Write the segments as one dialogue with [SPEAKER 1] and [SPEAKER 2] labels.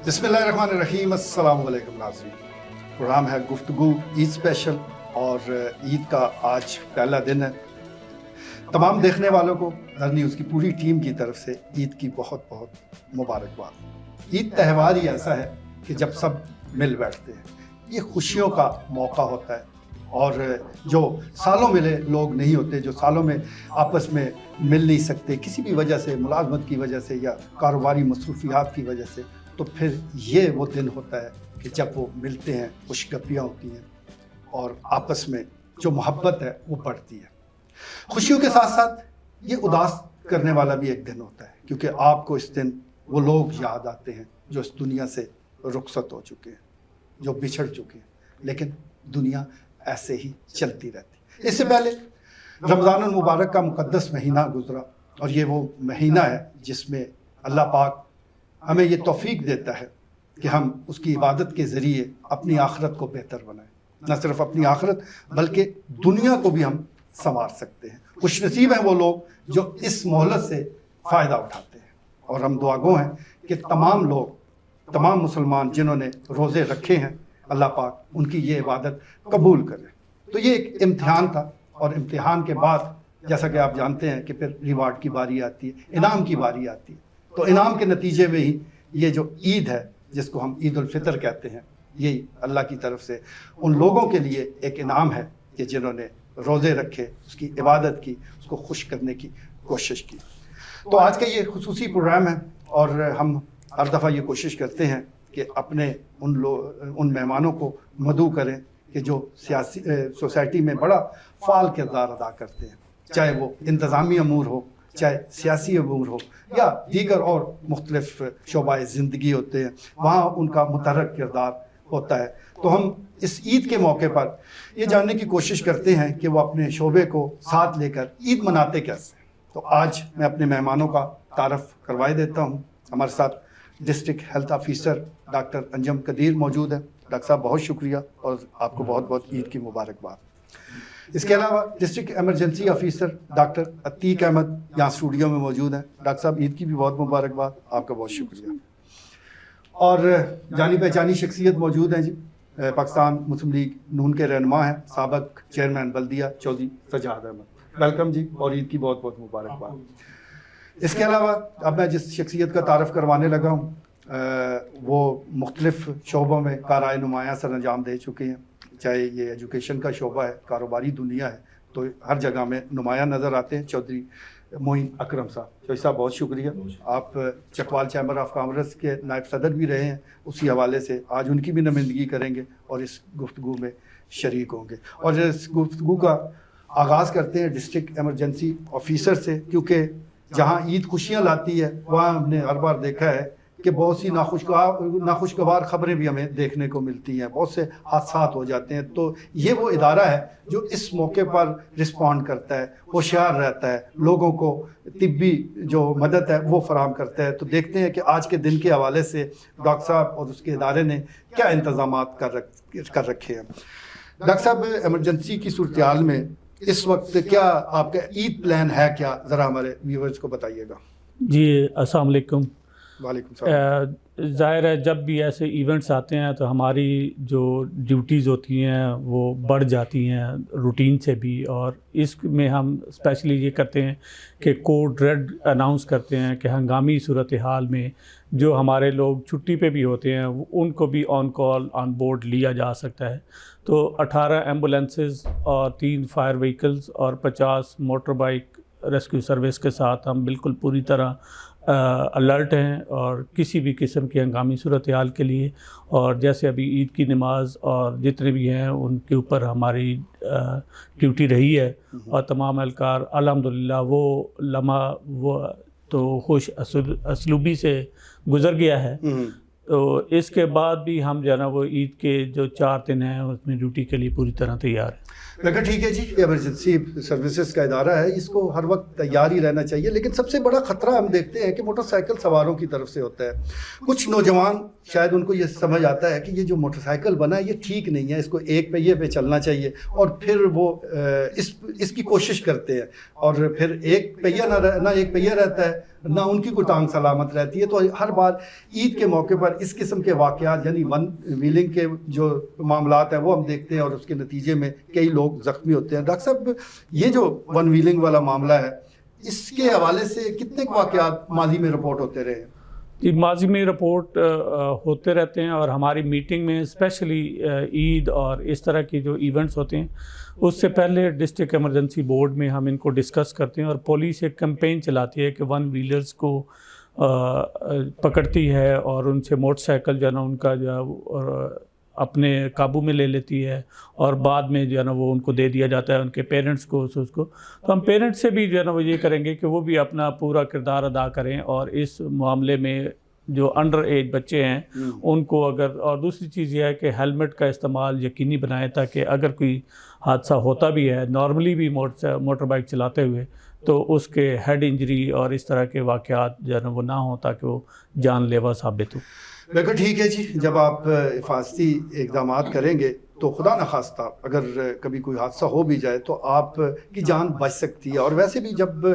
[SPEAKER 1] बिस्मिल्लाहिर्रहमानिर्रहीम। अस्सलाम वालेकुम नाज़रीन। प्रोग्राम है गुफ्तगू ईद स्पेशल और ईद का आज पहला दिन है। तमाम देखने वालों को नर न्यूज़ की पूरी टीम की तरफ से ईद की बहुत बहुत मुबारकबाद। ईद त्यौहार ही ऐसा है कि जब सब मिल बैठते हैं, ये खुशियों का मौका होता है और जो सालों मिले लोग नहीं होते, जो सालों में आपस में मिल नहीं सकते किसी भी वजह से, मुलाजमत की वजह से या कारोबारी मसरूफियात की वजह से, तो फिर ये वो दिन होता है कि जब वो मिलते हैं, खुशगपियाँ होती हैं और आपस में जो मोहब्बत है वो बढ़ती है। खुशियों के साथ साथ ये उदास करने वाला भी एक दिन होता है, क्योंकि आपको इस दिन वो लोग याद आते हैं जो इस दुनिया से रुखसत हो चुके हैं, जो बिछड़ चुके हैं, लेकिन दुनिया ऐसे ही चलती रहती। इससे पहले रमज़ान मुबारक का मुक़द्दस महीना गुजरा और ये वो महीना है जिसमें अल्लाह पाक हमें ये तौफीक देता है कि हम उसकी इबादत के ज़रिए अपनी आखिरत को बेहतर बनाएं। न सिर्फ अपनी आखिरत बल्कि दुनिया को भी हम संवार सकते हैं। खुशनसीब हैं वो लोग जो इस मोहलत से फ़ायदा उठाते हैं और हम दुआगो हैं कि तमाम लोग, तमाम मुसलमान जिन्होंने रोज़े रखे हैं, अल्लाह पाक उनकी ये इबादत कबूल करे। तो ये एक इम्तिहान था और इम्तिहान के बाद जैसा कि आप जानते हैं कि फिर रिवार्ड की बारी आती है, इनाम की बारी आती है। तो इनाम के नतीजे में ही ये जो ईद है जिसको हम ईद उल फितर कहते हैं, यही अल्लाह की तरफ से उन लोगों के लिए एक इनाम है कि जिन्होंने रोज़े रखे, उसकी इबादत की, उसको खुश करने की कोशिश की। तो आज का ये खुसूसी प्रोग्राम है और हम हर दफ़ा ये कोशिश करते हैं कि अपने उन मेहमानों को मदऊ करें कि जो सियासी सोसाइटी में बड़ा फ़ाल किरदार अदा करते हैं, चाहे वो इंतज़ामी अमूर हो, चाहे सियासी अमूर हो या दीगर और मुख्तलिफ़ शोबाए ज़िंदगी होते हैं, वहाँ उनका मुतहर्रिक किरदार होता है। तो हम इस ईद के मौके पर ये जानने की कोशिश करते हैं कि वो अपने शोबे को साथ लेकर ईद मनाते कैसे। तो आज मैं अपने मेहमानों का तारफ़ करवाए देता हूँ। हमारे साथ district health officer doctor Anjum Qadeer मौजूद है। डॉक्टर साहब बहुत शुक्रिया और आपको बहुत बहुत ईद की मुबारकबाद। इसके अलावा district emergency officer doctor Atiq Ahmad यहाँ स्टूडियो में मौजूद हैं। डॉक्टर साहब ईद की भी बहुत मुबारकबाद, आपका बहुत शुक्रिया। और जानी पहचानी शख्सियत मौजूद हैं जी, पाकिस्तान मुस्लिम लीग नून के रहनुमा हैं, साबिक चेयरमैन बल्दिया चौधरी सजाद अहमद। वेलकम जी और ईद की बहुत बहुत मुबारकबाद। इसके अलावा अब मैं जिस शख्सियत का तारफ़ करवाने लगा हूँ वो मुख्तलिफ़ शोबों में कारआए नुमायाँ सर अंजाम दे चुके हैं। चाहे ये एजुकेशन का शोबा है, कारोबारी दुनिया है, तो हर जगह में नुमायाँ नज़र आते हैं। चौधरी मोइन अकरम साहब, चौधरी साहब बहुत शुक्रिया। आप चकवाल चैम्बर ऑफ कॉमर्स के नायब सदर भी रहे हैं, उसी हवाले से आज उनकी भी नुमाइंदगी करेंगे और इस गुफ्तगू में शरीक होंगे। और इस गुफ्तगू का आगाज़ करते हैं डिस्ट्रिक्ट एमरजेंसी ऑफिसर से, क्योंकि जहाँ ईद खुशियाँ लाती है वहाँ हमने हर बार देखा है कि बहुत सी नाखुशगवार ख़बरें भी हमें देखने को मिलती हैं, बहुत से हादसात हो जाते हैं। तो ये वो इदारा है जो इस मौके पर रिस्पॉन्ड करता है, होशियार रहता है, लोगों को तिब्बी जो मदद है वो फराहम करता है। तो देखते हैं कि आज के दिन के हवाले से डॉक्टर साहब और उसके इदारे ने क्या इंतज़ाम कर रखे हैं। डॉक्टर साहब, एमरजेंसी की सूरत में इस वक्त क्या आपका ईद प्लान है, क्या ज़रा हमारे व्यूवर्स को बताइएगा।
[SPEAKER 2] जी अस्सलाम वालेकुम।
[SPEAKER 1] वालेकुम सलाम।
[SPEAKER 2] ज़ाहिर है जब भी ऐसे इवेंट्स आते हैं तो हमारी जो ड्यूटीज़ होती हैं वो बढ़ जाती हैं रूटीन से भी, और इसमें हम स्पेशली ये करते हैं कि कोड रेड अनाउंस करते हैं कि हंगामी सूरत हाल में जो हमारे लोग छुट्टी पे भी होते हैं उनको भी ऑन कॉल ऑन बोर्ड लिया जा सकता है। तो 18 एम्बुलेंसेस और 3 फायर व्हीकल्स और 50 मोटर बाइक रेस्क्यू सर्विस के साथ हम बिल्कुल पूरी तरह अलर्ट हैं और किसी भी किस्म की हंगामी सूरत हाल के लिए। और जैसे अभी ईद की नमाज और जितने भी हैं उनके ऊपर हमारी ड्यूटी रही है और तमाम एहलकार अल्हम्दुलिल्लाह वो लम्हा वो तो खुश असलूबी से गुज़र गया है। तो इसके बाद भी हम जो है ना वो ईद के जो 4 दिन हैं उसमें ड्यूटी के लिए पूरी तरह तैयार हैं।
[SPEAKER 1] लेकिन ठीक है जी, एमरजेंसी सर्विसेज का इदारा है, इसको हर वक्त तैयार ही रहना चाहिए। लेकिन सबसे बड़ा ख़तरा हम देखते हैं कि मोटरसाइकिल सवारों की तरफ से होता है। कुछ नौजवान شاید ان کو یہ سمجھ آتا ہے کہ یہ جو موٹر سائیکل بنا ہے یہ ٹھیک نہیں ہے, اس کو ایک پہیے پہ چلنا چاہیے, اور پھر وہ اس کی کوشش کرتے ہیں, اور پھر ایک پہیہ نہ ایک پہیہ رہتا ہے نہ ان کی کوئی ٹانگ سلامت رہتی ہے. تو ہر بار عید کے موقع پر اس قسم کے واقعات یعنی ون ویلنگ کے جو معاملات ہیں وہ ہم دیکھتے ہیں, اور اس کے نتیجے میں کئی لوگ زخمی ہوتے ہیں. ڈاکٹر صاحب, یہ جو ون ویلنگ والا معاملہ ہے اس کے حوالے سے کتنے واقعات ماضی میں رپورٹ ہوتے رہے ہیں؟
[SPEAKER 2] جی, ماضی میں رپورٹ ہوتے رہتے ہیں, اور ہماری میٹنگ میں اسپیشلی عید اور اس طرح کے جو ایونٹس ہوتے ہیں اس سے پہلے ڈسٹرکٹ ایمرجنسی بورڈ میں ہم ان کو ڈسکس کرتے ہیں, اور پولیس ایک کمپین چلاتی ہے کہ ون ویلرز کو پکڑتی ہے اور ان سے موٹر سائیکل جو ہے نا ان کا جو اپنے قابو میں لے لیتی ہے, اور بعد میں جو ہے نا وہ ان کو دے دیا جاتا ہے ان کے پیرنٹس کو. اس کو تو ہم پیرنٹس سے بھی جو ہے نا وہ یہ کریں گے کہ وہ بھی اپنا پورا کردار ادا کریں, اور اس معاملے میں جو انڈر ایج بچے ہیں ان کو اگر, اور دوسری چیز یہ ہے کہ ہیلمٹ کا استعمال یقینی بنائیں, تاکہ اگر کوئی حادثہ ہوتا بھی ہے نارملی بھی موٹر بائک چلاتے ہوئے تو اس کے ہیڈ انجری اور اس طرح کے واقعات جو ہے نا وہ نہ ہوں, تاکہ وہ جان لیوا ثابت ہو.
[SPEAKER 1] بالکل ٹھیک ہے جی. جب آپ حفاظتی اقدامات کریں گے تو خدا نخواستہ اگر کبھی کوئی حادثہ ہو بھی جائے تو آپ کی جان بچ سکتی ہے. اور ویسے بھی جب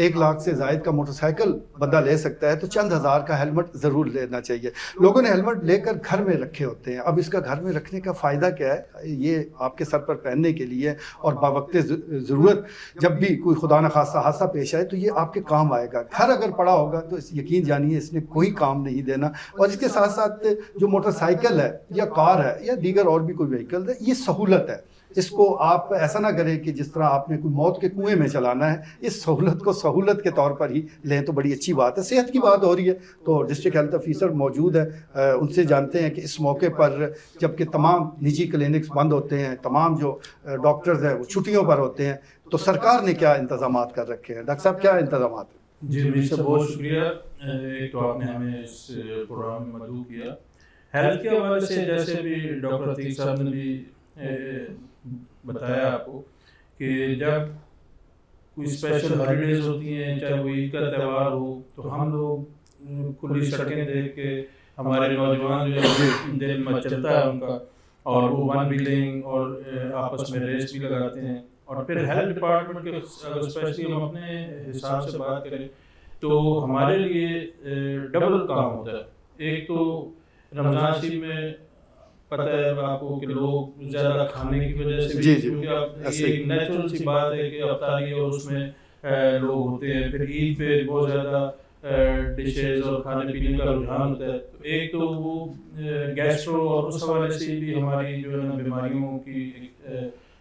[SPEAKER 1] 1 لاکھ سے زائد کا موٹر سائیکل بندہ لے سکتا ہے تو چند ہزار کا ہیلمٹ ضرور لینا چاہیے. لوگوں نے ہیلمٹ لے کر گھر میں رکھے ہوتے ہیں. اب اس کا گھر میں رکھنے کا فائدہ کیا ہے؟ یہ آپ کے سر پر پہننے کے لیے, اور باوقت ضرورت جب بھی کوئی خدا نخواستہ حادثہ پیش آئے تو یہ آپ کے کام آئے گا. گھر اگر پڑا ہوگا تو یقین جانیے اس نے کوئی کام نہیں دینا. اور اس کے ساتھ ساتھ جو موٹر سائیکل ہے یا کار ہے یا دیگر اور بھی کوئی وہیکل ہے, یہ سہولت ہے. اس کو آپ ایسا نہ کریں کہ جس طرح آپ نے کوئی موت کے کنویں میں چلانا ہے. اس سہولت کو سہولت کے طور پر ہی لیں تو بڑی اچھی بات ہے. صحت کی بات ہو رہی ہے تو ڈسٹرکٹ ہیلتھ آفیسر موجود ہے, ان سے جانتے ہیں کہ اس موقع پر جبکہ تمام نجی کلینکس بند ہوتے ہیں, تمام جو ڈاکٹرز ہیں وہ چھٹیوں پر ہوتے ہیں, تو سرکار نے کیا انتظامات کر رکھے ہیں؟ ڈاکٹر صاحب کیا انتظامات ہیں؟
[SPEAKER 3] جی میر صاحب بہت شکریہ. ایک تو آپ نے ہمیں اس پروگرام میں مدعو کیا. ہیلتھ کے حوالے سے جیسے بھی ڈاکٹر عتیق صاحب نے بھی بتایا آپ کو کہ جب کوئی اسپیشل ہالیڈیز ہوتی ہیں, چاہے وہ عید کا تہوار ہو, تو ہم لوگ کھلی سڑکیں دیکھ کے ہمارے نوجوان جو ہے دل میں چلتا ہے ان کا, اور وہ ون ویلنگ اور آپس میں ریس بھی لگاتے ہیں. اور پھر ہیلتھ ڈپارٹمنٹ کے اگر اسپیشلی ہم اپنے حساب سے بات کریں تو ہمارے لیے ڈبل کام ہوتا ہے. ایک تو رمضان شریف میں پتہ ہے آپ کو کہ لوگ زیادہ کھانے کی وجہ سے بھی, کیونکہ یہ ایک نیچرل سی بات ہے کہ افطاری اور اس میں لوگ ہوتے ہیں. پھر عید پہ بہت زیادہ ڈشز اور کھانے پینے کا رجحان ہوتا ہے. تو ایک تو وہ گیسٹرو اور اس حوالے سے بھی ہماری جو ہے نا بیماریوں کی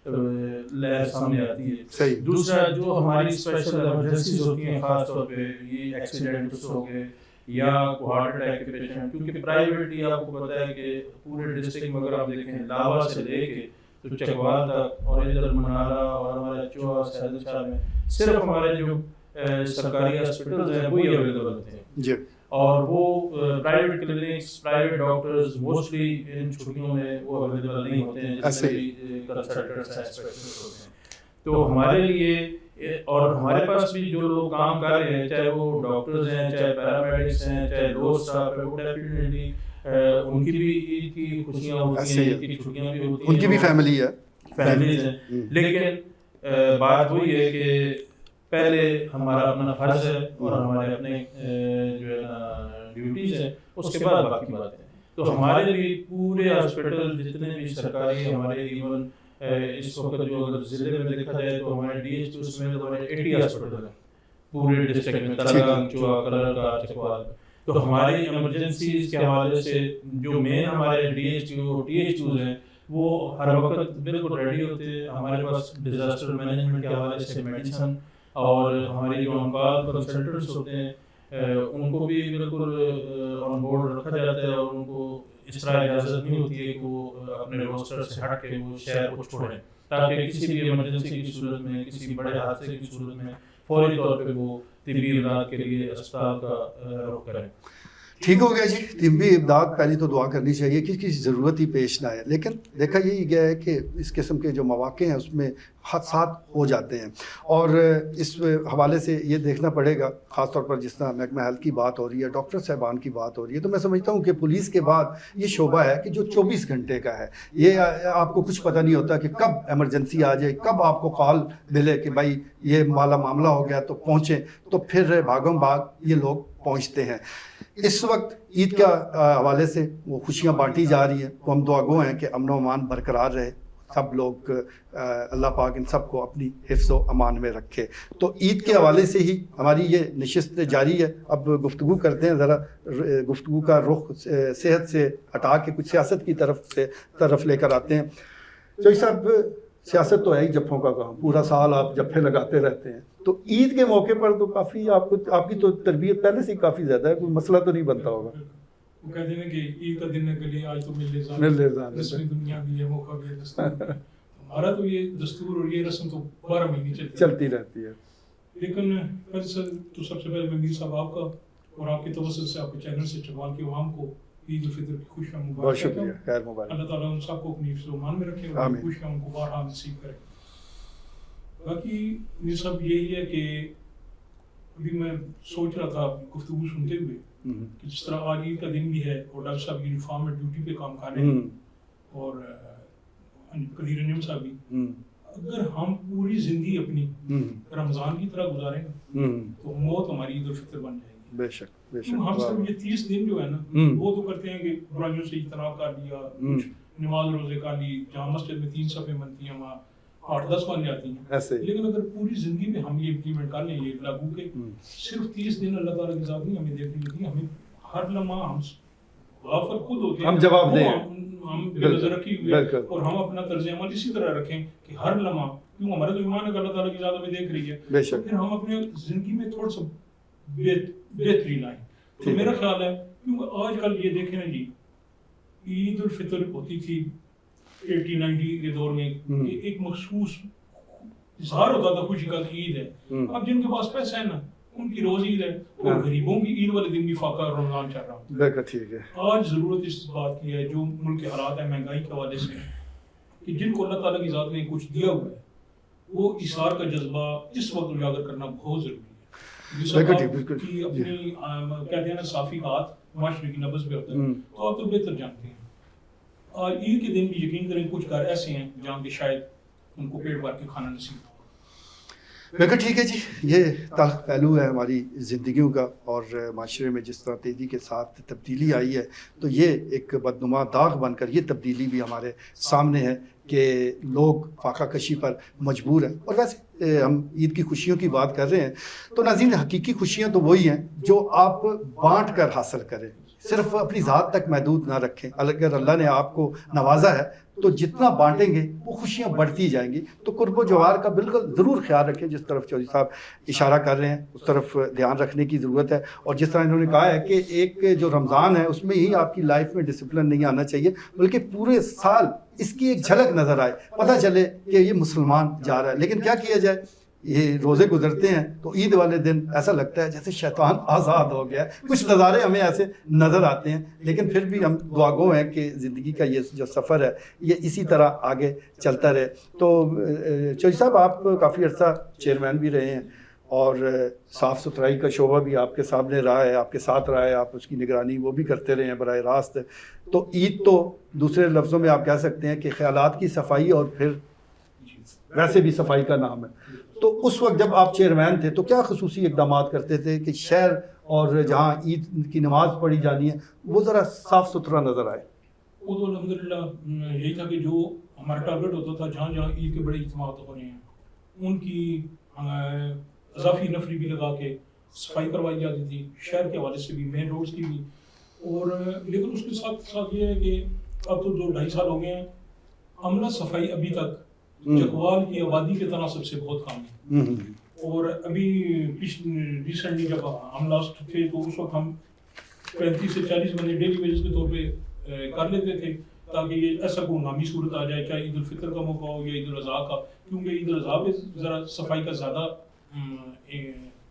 [SPEAKER 3] لہر سامنے آتی ہے. دوسرا جو ہماری اسپیشل ایمرجنسیز ہوتی ہیں, خاص طور پہ یہ ایکسیڈنٹس ہو گئے یا ہارٹ اٹیک کے پیشنٹ, کیونکہ پرائیویٹلی آپ کو پتہ ہے کہ پورے ڈسٹرکٹ میں اگر آپ دیکھیں لاوا سے لے کے تو چکوال تک اور ادھر منارا اور ہمارے چوہا سہیل شاہ میں صرف ہمارے جو سرکاری ہاسپٹلز ہیں وہی اویلیبل ہوتے ہیں
[SPEAKER 1] جی,
[SPEAKER 3] اور وہ private clinics private doctors mostly ان چھٹیوں میں وہ اویلیبل نہیں ہوتے ہیں جیسے کنسلٹنٹس ہیں, اسپیشلسٹ ہوتے ہیں. تو ہمارے لیے اور ہمارے پاس بھی جو لوگ کام کر رہے ہیں, چاہے وہ ڈاکٹرز ہیں, چاہے پیرامیڈکس ہیں, چاہے لو اسٹاف ہے, وہ ڈیفینیٹلی ان کی بھی عید کی خوشیاں ہوتی ہیں, عید کی چھٹیاں بھی ہوتی ہیں,
[SPEAKER 1] ان کی بھی فیملی ہے,
[SPEAKER 3] فیملیز ہیں. لیکن بات وہی ہے کہ پہلے ہمارا اپنا فرض ہے اور ہمارے اپنے جو ہے نا ڈیوٹیز ہیں, اس کے بعد باقی باتیں. تو ہمارے بھی پورے ہاسپٹل جتنے بھی سرکاری ہمارے ایون اس وقت جو اگر ضلع میں دیکھا جائے تو ہمارے ڈی ایچ اس میں ہمارے 80 ہاسپٹل ہیں پورے ڈسٹرکٹ میں, تلنگانگ, چوہا, کلرکا, چکوال. تو ہماری ایمرجنسیز کے حوالے سے جو مین ہمارے D H O T H Os ہیں وہ ہر وقت بالکل ریڈی ہوتے ہیں. ہمارے پاس ڈیزاسٹر مینجمنٹ کے حوالے سے میڈیسن اور ہماری جو آن کال کنسلٹنٹس ہوتے ہیں ان کو بھی بالکل آن بورڈ رکھا جاتا ہے, اور ان کو اس طرح اجازت نہیں ہوتی ہے کہ وہ اپنے روسٹر سے ہٹ کے وہ شہر کو چھوڑیں, تاکہ کسی بھی ایمرجنسی کی صورت میں, کسی بڑے حادثے کی صورت میں فوری طور پہ وہ طبی امداد کے لیے اسپتال کا رخ کریں.
[SPEAKER 1] ٹھیک ہو گیا جی. طبی امداد پہلی تو دعا کرنی چاہیے کہ کسی ضرورت ہی پیش نہ آئے, لیکن دیکھا یہی گیا ہے کہ اس قسم کے جو مواقع ہیں اس میں حادثات ہو جاتے ہیں, اور اس حوالے سے یہ دیکھنا پڑے گا, خاص طور پر جس طرح محکمہ ہیلتھ کی بات ہو رہی ہے, ڈاکٹر صاحبان کی بات ہو رہی ہے, تو میں سمجھتا ہوں کہ پولیس کے بعد یہ شعبہ ہے کہ جو 24 گھنٹے کا ہے. یہ آپ کو کچھ پتہ نہیں ہوتا کہ کب ایمرجنسی آ جائے, کب آپ کو کال ملے کہ بھائی یہ والا معاملہ ہو گیا تو پہنچیں, تو پھر بھاگم بھاگ یہ لوگ پہنچتے ہیں. اس وقت عید کا حوالے سے وہ خوشیاں بانٹی جا رہی ہیں, تو ہم دعا گو ہیں کہ امن و امان برقرار رہے, سب لوگ اللہ پاک ان سب کو اپنی حفظ و امان میں رکھے. تو عید کے حوالے سے ہی ہماری یہ نشست جاری ہے. اب گفتگو کرتے ہیں, ذرا گفتگو کا رخ صحت سے ہٹا کے کچھ سیاست کی طرف لے کر آتے ہیں. چوہی صاحب, سیاست تو ہے ہی جفوں کا کام, پورا سال آپ جفے لگاتے رہتے ہیں, تو عید کے موقع پر تو کافی آپ کی تو تربیت پہلے سے ہی کافی زیادہ ہے, کوئی مسئلہ تو نہیں بنتا ہوگا.
[SPEAKER 4] وہ کہتے ہیں کہ عید کا دن ہے گلی آج تو
[SPEAKER 1] مل لے جان
[SPEAKER 4] رسمی دنیا بھی ہے, موقع بھی ہے, دستور بھی ہے. ہمارا تو یہ دستور اور یہ رسم تو 12 مہینے
[SPEAKER 1] چلتی رہتی ہے.
[SPEAKER 4] لیکن تو سب سے پہلے میں میر صاحب آپ کا اور آپ کی توسط سے آپ کے چینل سے چوال کی عوام کو عید الفطر کی خوشیاں مبارک.
[SPEAKER 1] بہت شکریہ, خیر مبارک.
[SPEAKER 4] اللہ تعالیٰ ان سب کو اپنی حفظ و امان میں رکھے اور خوشیاں ان کو بارہا نصیب کرے. باقی میر صاحب یہی ہے کہ ابھی میں سوچ رہا تھا گفتگو سنتے ہوئے کہ جس طرح آج عید کا دن بھی ہے اور ڈاکٹر صاحب یونیفارم میں ڈیوٹی پہ کام کر رہے ہیں اور قدیر انجم صاحب بھی, اگر ہم پوری زندگی اپنی رمضان کی طرح گزاریں گے تو موت ہماری عید الفطر بن جائے گی.
[SPEAKER 1] بے شک بے شک.
[SPEAKER 4] ہم سب یہ 30 دن جو ہے نا وہ تو کرتے ہیں کہ برائیوں سے اجتناب کر لیا, نماز روزے کر لی, جہاں مسجد میں 3 صفیں بنتی ہیں وہاں 8-10 بن جاتی ہیں. لیکن اگر پوری زندگی میں ہم یہ امپلیمنٹ کر لیں, یہ لاگو کہ صرف 30 دن اللہ تعالیٰ کی ذات نہیں ہمیں دیکھنے ملتی, ہمیں ہر لمحہ ہم غافل خود ہوتے ہیں,
[SPEAKER 1] ہم جواب دیں,
[SPEAKER 4] ہم بے نظر رکھی ہوئے اور ہم اپنا طرز عمل اسی طرح رکھیں کہ ہر لمحہ, کیوں ہمارا تو ایمان ہے کہ اللہ تعالیٰ کی ذات ہمیں دیکھ رہی ہے, پھر ہم اپنے زندگی میں تھوڑا سا بہتری لائیں. تو میرا خیال ہے کیونکہ آج کل یہ دیکھیں نا جی, عید الفطر ہوتی تھی 80-90 کے دور میں کہ ایک مخصوص اظہار ہوتا تھا خوشی کا عید ہے. اب جن کے پاس پیسہ ہے نا ان کی روز عید ہے, اور غریبوں کی عید والے دن بھی فاقہ رمضان چل رہا ہے.
[SPEAKER 1] ٹھیک ہے.
[SPEAKER 4] آج ضرورت اس بات کی ہے جو ملک کے حالات ہیں مہنگائی کے حوالے سے, کہ جن کو اللہ تعالیٰ کی ذات نے کچھ دیا ہوا ہے وہ اظہار کا جذبہ اس وقت اجاگر کرنا بہت ضروری ہے. اپنی کہتے ہیں نا صافی ہاتھ معاشرے کی نبض پہ ہوتا ہے, تو آپ تو بہتر جانتے ہیں. اور عید کے دن بھی یقین کریں کچھ گھر ایسے ہیں جہاں کہ شاید ان کو پیٹ بھر کے کھانا نصیب ہو.
[SPEAKER 1] بالکل ٹھیک ہے جی. یہ تلخ پہلو ہے ہماری زندگیوں کا, اور معاشرے میں جس طرح تیزی کے ساتھ تبدیلی آئی ہے, تو یہ ایک بدنما داغ بن کر یہ تبدیلی بھی ہمارے سامنے ہے کہ لوگ فاقہ کشی پر مجبور ہیں. اور ویسے ہم عید کی خوشیوں کی بات کر رہے ہیں, تو ناظرین حقیقی خوشیاں تو وہی ہیں جو آپ بانٹ کر حاصل کریں, صرف اپنی ذات تک محدود نہ رکھیں. اگر اللہ نے آپ کو نوازا ہے تو جتنا بانٹیں گے وہ خوشیاں بڑھتی جائیں گی. تو قرب و جوار کا بالکل ضرور خیال رکھیں, جس طرف چودھری صاحب اشارہ کر رہے ہیں اس طرف دھیان رکھنے کی ضرورت ہے. اور جس طرح انہوں نے کہا ہے کہ ایک جو رمضان ہے اس میں ہی آپ کی لائف میں ڈسپلن نہیں آنا چاہیے, بلکہ پورے سال اس کی ایک جھلک نظر آئے, پتہ چلے کہ یہ مسلمان جا رہا ہے. لیکن کیا کیا جائے, یہ روزے گزرتے ہیں تو عید والے دن ایسا لگتا ہے جیسے شیطان آزاد ہو گیا ہے. کچھ نظارے ہمیں ایسے نظر آتے ہیں, لیکن پھر بھی ہم دعا گو ہیں کہ زندگی کا یہ جو سفر ہے یہ اسی طرح آگے چلتا رہے. تو چودھری صاحب آپ کافی عرصہ چیئرمین بھی رہے ہیں اور صاف ستھرائی کا شعبہ بھی آپ کے سامنے رہا ہے, آپ کے ساتھ رہا ہے, آپ اس کی نگرانی وہ بھی کرتے رہے ہیں براہ راست. تو عید تو دوسرے لفظوں میں آپ کہہ سکتے ہیں کہ خیالات کی صفائی اور پھر ویسے بھی صفائی کا نام ہے. تو اس وقت جب آپ چیئرمین تھے تو کیا خصوصی اقدامات کرتے تھے کہ شہر اور جہاں عید کی نماز پڑھی جانی ہے وہ ذرا صاف ستھرا نظر آئے؟
[SPEAKER 4] وہ تو الحمدللہ یہی تھا کہ جو ہمارا ٹارگیٹ ہوتا تھا جہاں جہاں عید کے بڑے اجتماعات ہو رہے ہیں ان کی اضافی نفری بھی لگا کے صفائی کروائی جاتی تھی, شہر کے حوالے سے بھی, مین روڈز کی بھی. اور لیکن اس کے ساتھ ساتھ یہ ہے کہ اب تو 2-2.5 سال ہو گئے ہیں, عملہ صفائی ابھی تک چکوال کی آبادی کے تناسب سے بہت کم ہے. اور ابھی ریسنٹلی جب ہم لاسٹ تھے تو اس وقت ہم 35 سے 40 بندے ڈیلی ویجز کے طور پہ کر لیتے تھے تاکہ یہ ایسا کوئی نامی صورت آ جائے, چاہے عید الفطر کا موقع ہو یا عید الاضحیٰ کا, کیونکہ عید الاضحیٰ پہ ذرا صفائی کا زیادہ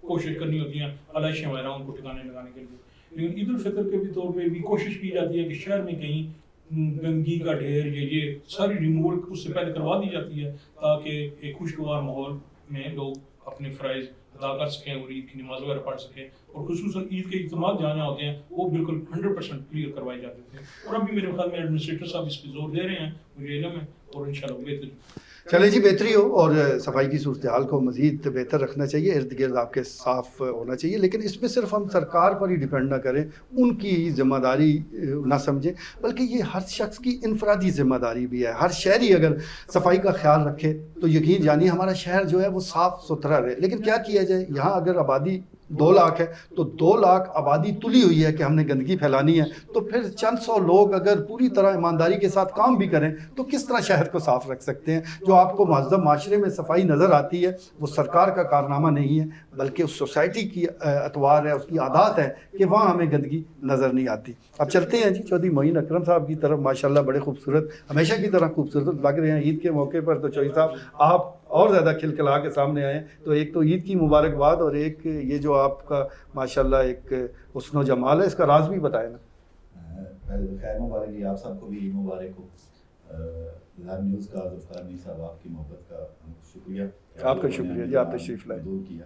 [SPEAKER 4] کوشش کرنی ہوتی ہے, علائشیں وغیرہ ان کو ٹھکانے لگانے کے لیے. लेकिन ईद उल फितर के भी तौर पे भी कोशिश की जाती है कि शहर में कहीं गंदगी का ढेर ये सारी रिमूवल उससे पहले करवा दी जाती है ताकि एक खुशगवार माहौल में लोग अपने फ़राइज़ अदा कर सकें और ईद की नमाज वगैरह पढ़ सकें, और खुसूसन ईद के इज्तिमात जहाँ जहाँ होते हैं वो बिल्कुल 100% क्लियर करवाए जाते थे। और अभी मेरे ख्याल में एडमिनिस्ट्रेटर साहब इस पर जोर दे रहे हैं, मुझे इल्म है, और इंशाल्लाह बेहतर।
[SPEAKER 1] चले जी, बेहतरी हो और सफाई की सूरत हाल को मज़ीद बेहतर रखना चाहिए, इर्द गिर्द आपके साफ़ होना चाहिए, लेकिन इसमें सिर्फ हम सरकार पर ही डिपेंड ना करें, उनकी ज़िम्मेदारी ना समझें, बल्कि ये हर शख्स की इनफरादी ज़िम्मेदारी भी है। हर शहरी अगर सफाई का ख्याल रखे तो यकीन जानिए हमारा शहर जो है वो साफ़ सुथरा रहे। लेकिन क्या किया जाए, यहाँ अगर आबादी 2 लाख है तो 2 लाख आबादी तुली हुई है कि हमने गंदगी फैलानी है, तो फिर चंद सौ लोग अगर पूरी तरह ईमानदारी के साथ काम भी करें तो किस तरह शहर को साफ़ रख सकते हैं। जो आपको महज़ब माशरे में सफाई नज़र आती है वो सरकार का कारनामा नहीं है, बल्कि उस सोसाइटी की अतवार है, उसकी आदत है कि वहाँ हमें गंदगी नज़र नहीं आती। अब चलते हैं जी चौधरी मोइन अकरम साहब की तरफ। माशाल्लाह बड़े खूबसूरत, हमेशा की तरह खूबसूरत लग रहे हैं ईद के मौके पर। तो चौधरी साहब आप और ज़्यादा खिलखिला के सामने आए, तो एक तो ईद की मुबारकबाद और एक ये जो आपका माशाल्लाह एक हुस्न व जमाल है, इसका राज भी बताएं ना।
[SPEAKER 5] पहले तो खैर मुबारक जी, आप सबको भी मुबारक हो। लाइव न्यूज़ का ज़फ़र नहीं साहब, आपकी मोहब्बत का शुक्रिया।
[SPEAKER 1] आपका शुक्रिया जी, आप तशरीफ़ लाए।
[SPEAKER 5] दूर किया,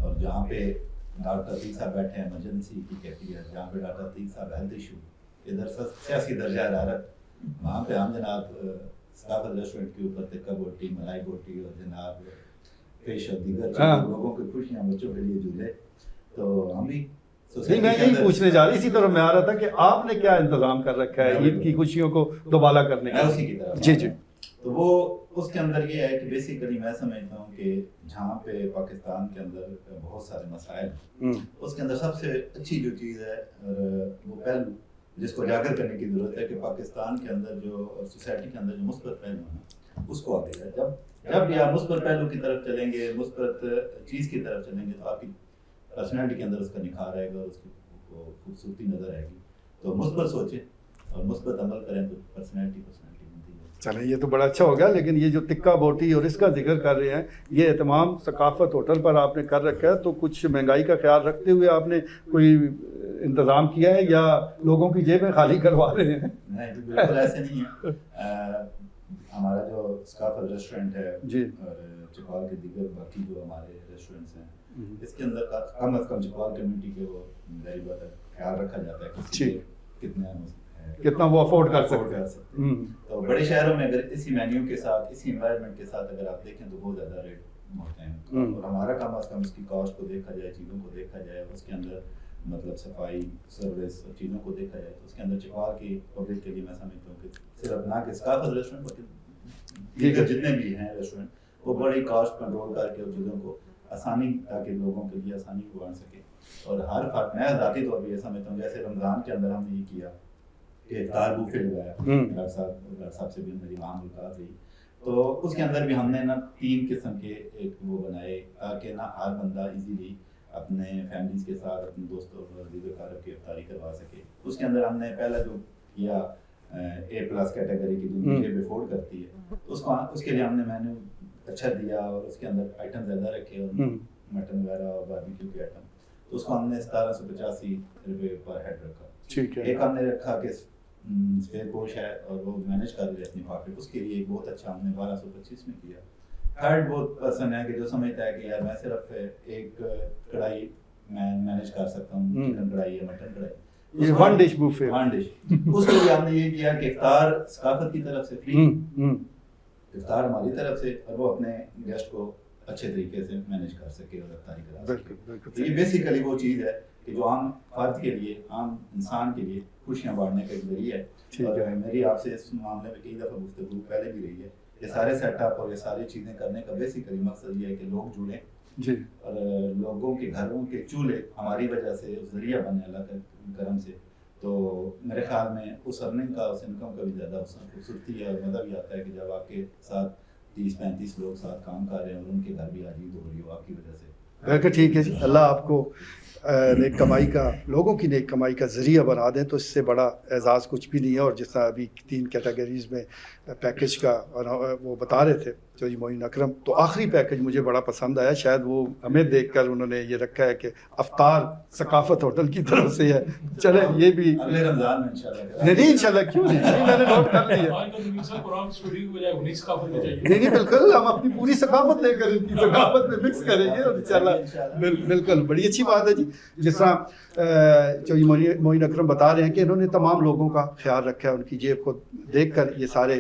[SPEAKER 5] और जहाँ पे डॉक्टर अतीक साहब बैठे हैं इमरजेंसी की कैफियत, जहाँ पे डॉक्टर अतीक साहब हेल्थ इशू, इधर सियासी दर्जा हरारत, वहाँ पे हम जनाब सकाफत रेस्टोरेंट के ऊपर टिक्का बोटी, मलाई बोटी और जनाब फिश और दीगर लोगों की खुशियाँ, बच्चों के लिए झूले। तो हम भी
[SPEAKER 1] नहीं, मैं यही पूछने जा रही, इसी तरह मैं आ रहा था कि आपने क्या इंतजाम कर रखा है ईद की खुशियों को दोबाला करने का।
[SPEAKER 5] उसी की तरफ
[SPEAKER 1] जी जी।
[SPEAKER 5] तो वो उसके अंदर ये है कि बेसिकली मैं समझता हूँ कि जहाँ पे पाकिस्तान के अंदर बहुत सारे मसाइल हैं, उसके अंदर सबसे अच्छी जो चीज़ है और वो पहलू जिसको उजागर करने की ज़रूरत है कि पाकिस्तान के अंदर जो सोसाइटी के अंदर जो मुस्बत पहलू है उसको आगे है। जब भी आप मुस्बत पहलू की तरफ चलेंगे, मुस्बत चीज़ की तरफ चलेंगे, तो आपकी पर्सनैलिटी के अंदर उसका निखार आएगा और उसकी खूबसूरती नज़र आएगी। तो मुस्बत सोचें और मुस्बत अमल करें तो पर्सनैलिटी बनती है।
[SPEAKER 1] चलें, ये तो बड़ा अच्छा हो गया। लेकिन ये जो टिक्का बोटी और इसका जिक्र कर रहे हैं, ये एहतमाम सकाफत होटल पर आपने कर रखा है, तो कुछ महंगाई का ख्याल रखते हुए आपने कोई इंतज़ाम किया है या लोगों की जेबें खाली करवा रहे हैं?
[SPEAKER 5] नहीं, बिल्कुल ऐसे नहीं है। हमारा जो सकाफत रेस्टोरेंट है
[SPEAKER 1] जी
[SPEAKER 5] और चकवाल के दीगर बाकी जो हमारे रेस्टोरेंट्स हैं, इसके अंदर कम अज़ कम चकवाल कम्युनिटी के वो जारी बात है ख्याल रखा जाता है कि
[SPEAKER 1] कितना वो अफोर्ड कर सकते हैं।
[SPEAKER 5] तो बड़े शहरों में अगर इसी मेन्यू के साथ, इसी एनवायरनमेंट के साथ अगर आप देखें तो बहुत ज़्यादा रेट होते हैं। और हमारा कम अज़ कम इसकी कॉस्ट को देखा जाए, चीज़ों को देखा जाए, उसके अंदर मतलब सफाई सर्विस और चीज़ों को देखा जाए तो उसके अंदर चकवाल की पब्लिक के लिए मैं समझता हूँ कि सिर्फ ना कि सकाफत रेस्टोरेंट बल्कि जितने भी हैं रेस्टोरेंट, वो बड़ी कॉस्ट कंट्रोल करके और चीज़ों को आसानी, ताकि लोगों के लिए आसानी को बन सके। और हर फर्क मैं ज़ाती तौर पर ये समझता हूँ, जैसे रमज़ान के अंदर हमने ये किया कि इफ्तार बुफे लगाया, डॉक्टर साहब से भी मेरी वहाँ मुलाकात हुई, तो उसके अंदर भी हमने ना 3 किस्म के एक वो बनाए ताकि ना हर बंदा इजीली अपने फैमिलीज के साथ, अपने दोस्तों और दीगर की इफ्तारी करवा सके। उसके अंदर हमने पहला जो किया A+ कैटेगरी की, जो मुझे अफोर्ड करती है, तो उसके लिए हमने मेन्यू अच्छा दिया और उसके अंदर आइटम ज़्यादा रखे और मटन वगैरह और बारबेक्यू के आइटम, तो उसको हमने 1785 रुपये पर हेड रखा। ठीक है। एक हमने रखा कि सफेद गोश है और वो मैनेज कर रहे अपनी पॉकेट, उसके लिए एक बहुत अच्छा हमने 1225 में किया। थर्ड बहुत पर्सन है कि जो समझता है कि यार मैं सिर्फ एक कढ़ाई मैं मैनेज कर सकता हूँ, चिकन कढ़ाई या मटन कढ़ाई,
[SPEAKER 1] ये वन डिश बुफे,
[SPEAKER 5] उसके लिए हमने ये किया कि इफ्तार सकाफत की तरफ से फ्री, इफ्तार हमारी तरफ से, और वो अपने गेस्ट को अच्छे तरीके से मैनेज कर सके और इफ्तारी करा सके। तो ये बेसिकली वो चीज़ है कि जो आम फर्द के लिए, आम इंसान के लिए खुशियाँ बांटने का एक जरिया है। और मेरी आपसे इस मामले में कई दफ़ा गुफ्तगू पहले भी रही है। ये सारे सेटअप और ये सारी चीज़ें करने का बेसिकली मकसद ये है कि लोग जुड़ें जी, और लोगों के घरों के चूल्हे हमारी वजह से जरिया बने अल्लाह के करम से। तो मेरे ख्याल में उस अर्निंग का, उस इनकम का भी ज़्यादा खूबसूरती है और मज़ा भी आता है कि जब आपके साथ 30-35 लोग साथ काम कर रहे हैं और उनके घर भी आजीद हो रही हो आपकी वजह से।
[SPEAKER 1] बिल्कुल ठीक है जी, अल्लाह आपको नेक कमाई का, लोगों की नेक कमाई का ज़रिया बना दें, तो इससे बड़ा एजाज़ कुछ भी नहीं है। और जिस तरह अभी 3 कैटेगरीज़ में पैकेज का वो बता रहे थे, चौधरी मोइन अकरम। तो आखिरी पैकेज मुझे बड़ा पसंद आया, शायद वो हमें देखकर उन्होंने ये रखा है कि अफ्तार सकाफत होटल की तरफ से है। चले ये भी
[SPEAKER 5] अगले रमजान में इंशाल्लाह।
[SPEAKER 1] नहीं इंशाल्लाह, क्यों नहीं, मैंने नोट कर लिया।
[SPEAKER 4] आजकल नबी साहब कुरान स्टोरी की बजाय उन्हीं सकाफत में चाहिए।
[SPEAKER 1] नहीं बिल्कुल, हम अपनी पूरी सकाफत लेकर इनकी सकाफत में मिक्स करेंगे और इंशाल्लाह बिल्कुल बड़ी अच्छी बात है जी। जिस तरह चौधरी मोइन अकरम बता रहे हैं कि इन्होंने तमाम लोगों का ख्याल रखा है, उनकी जेब को देखकर ये सारे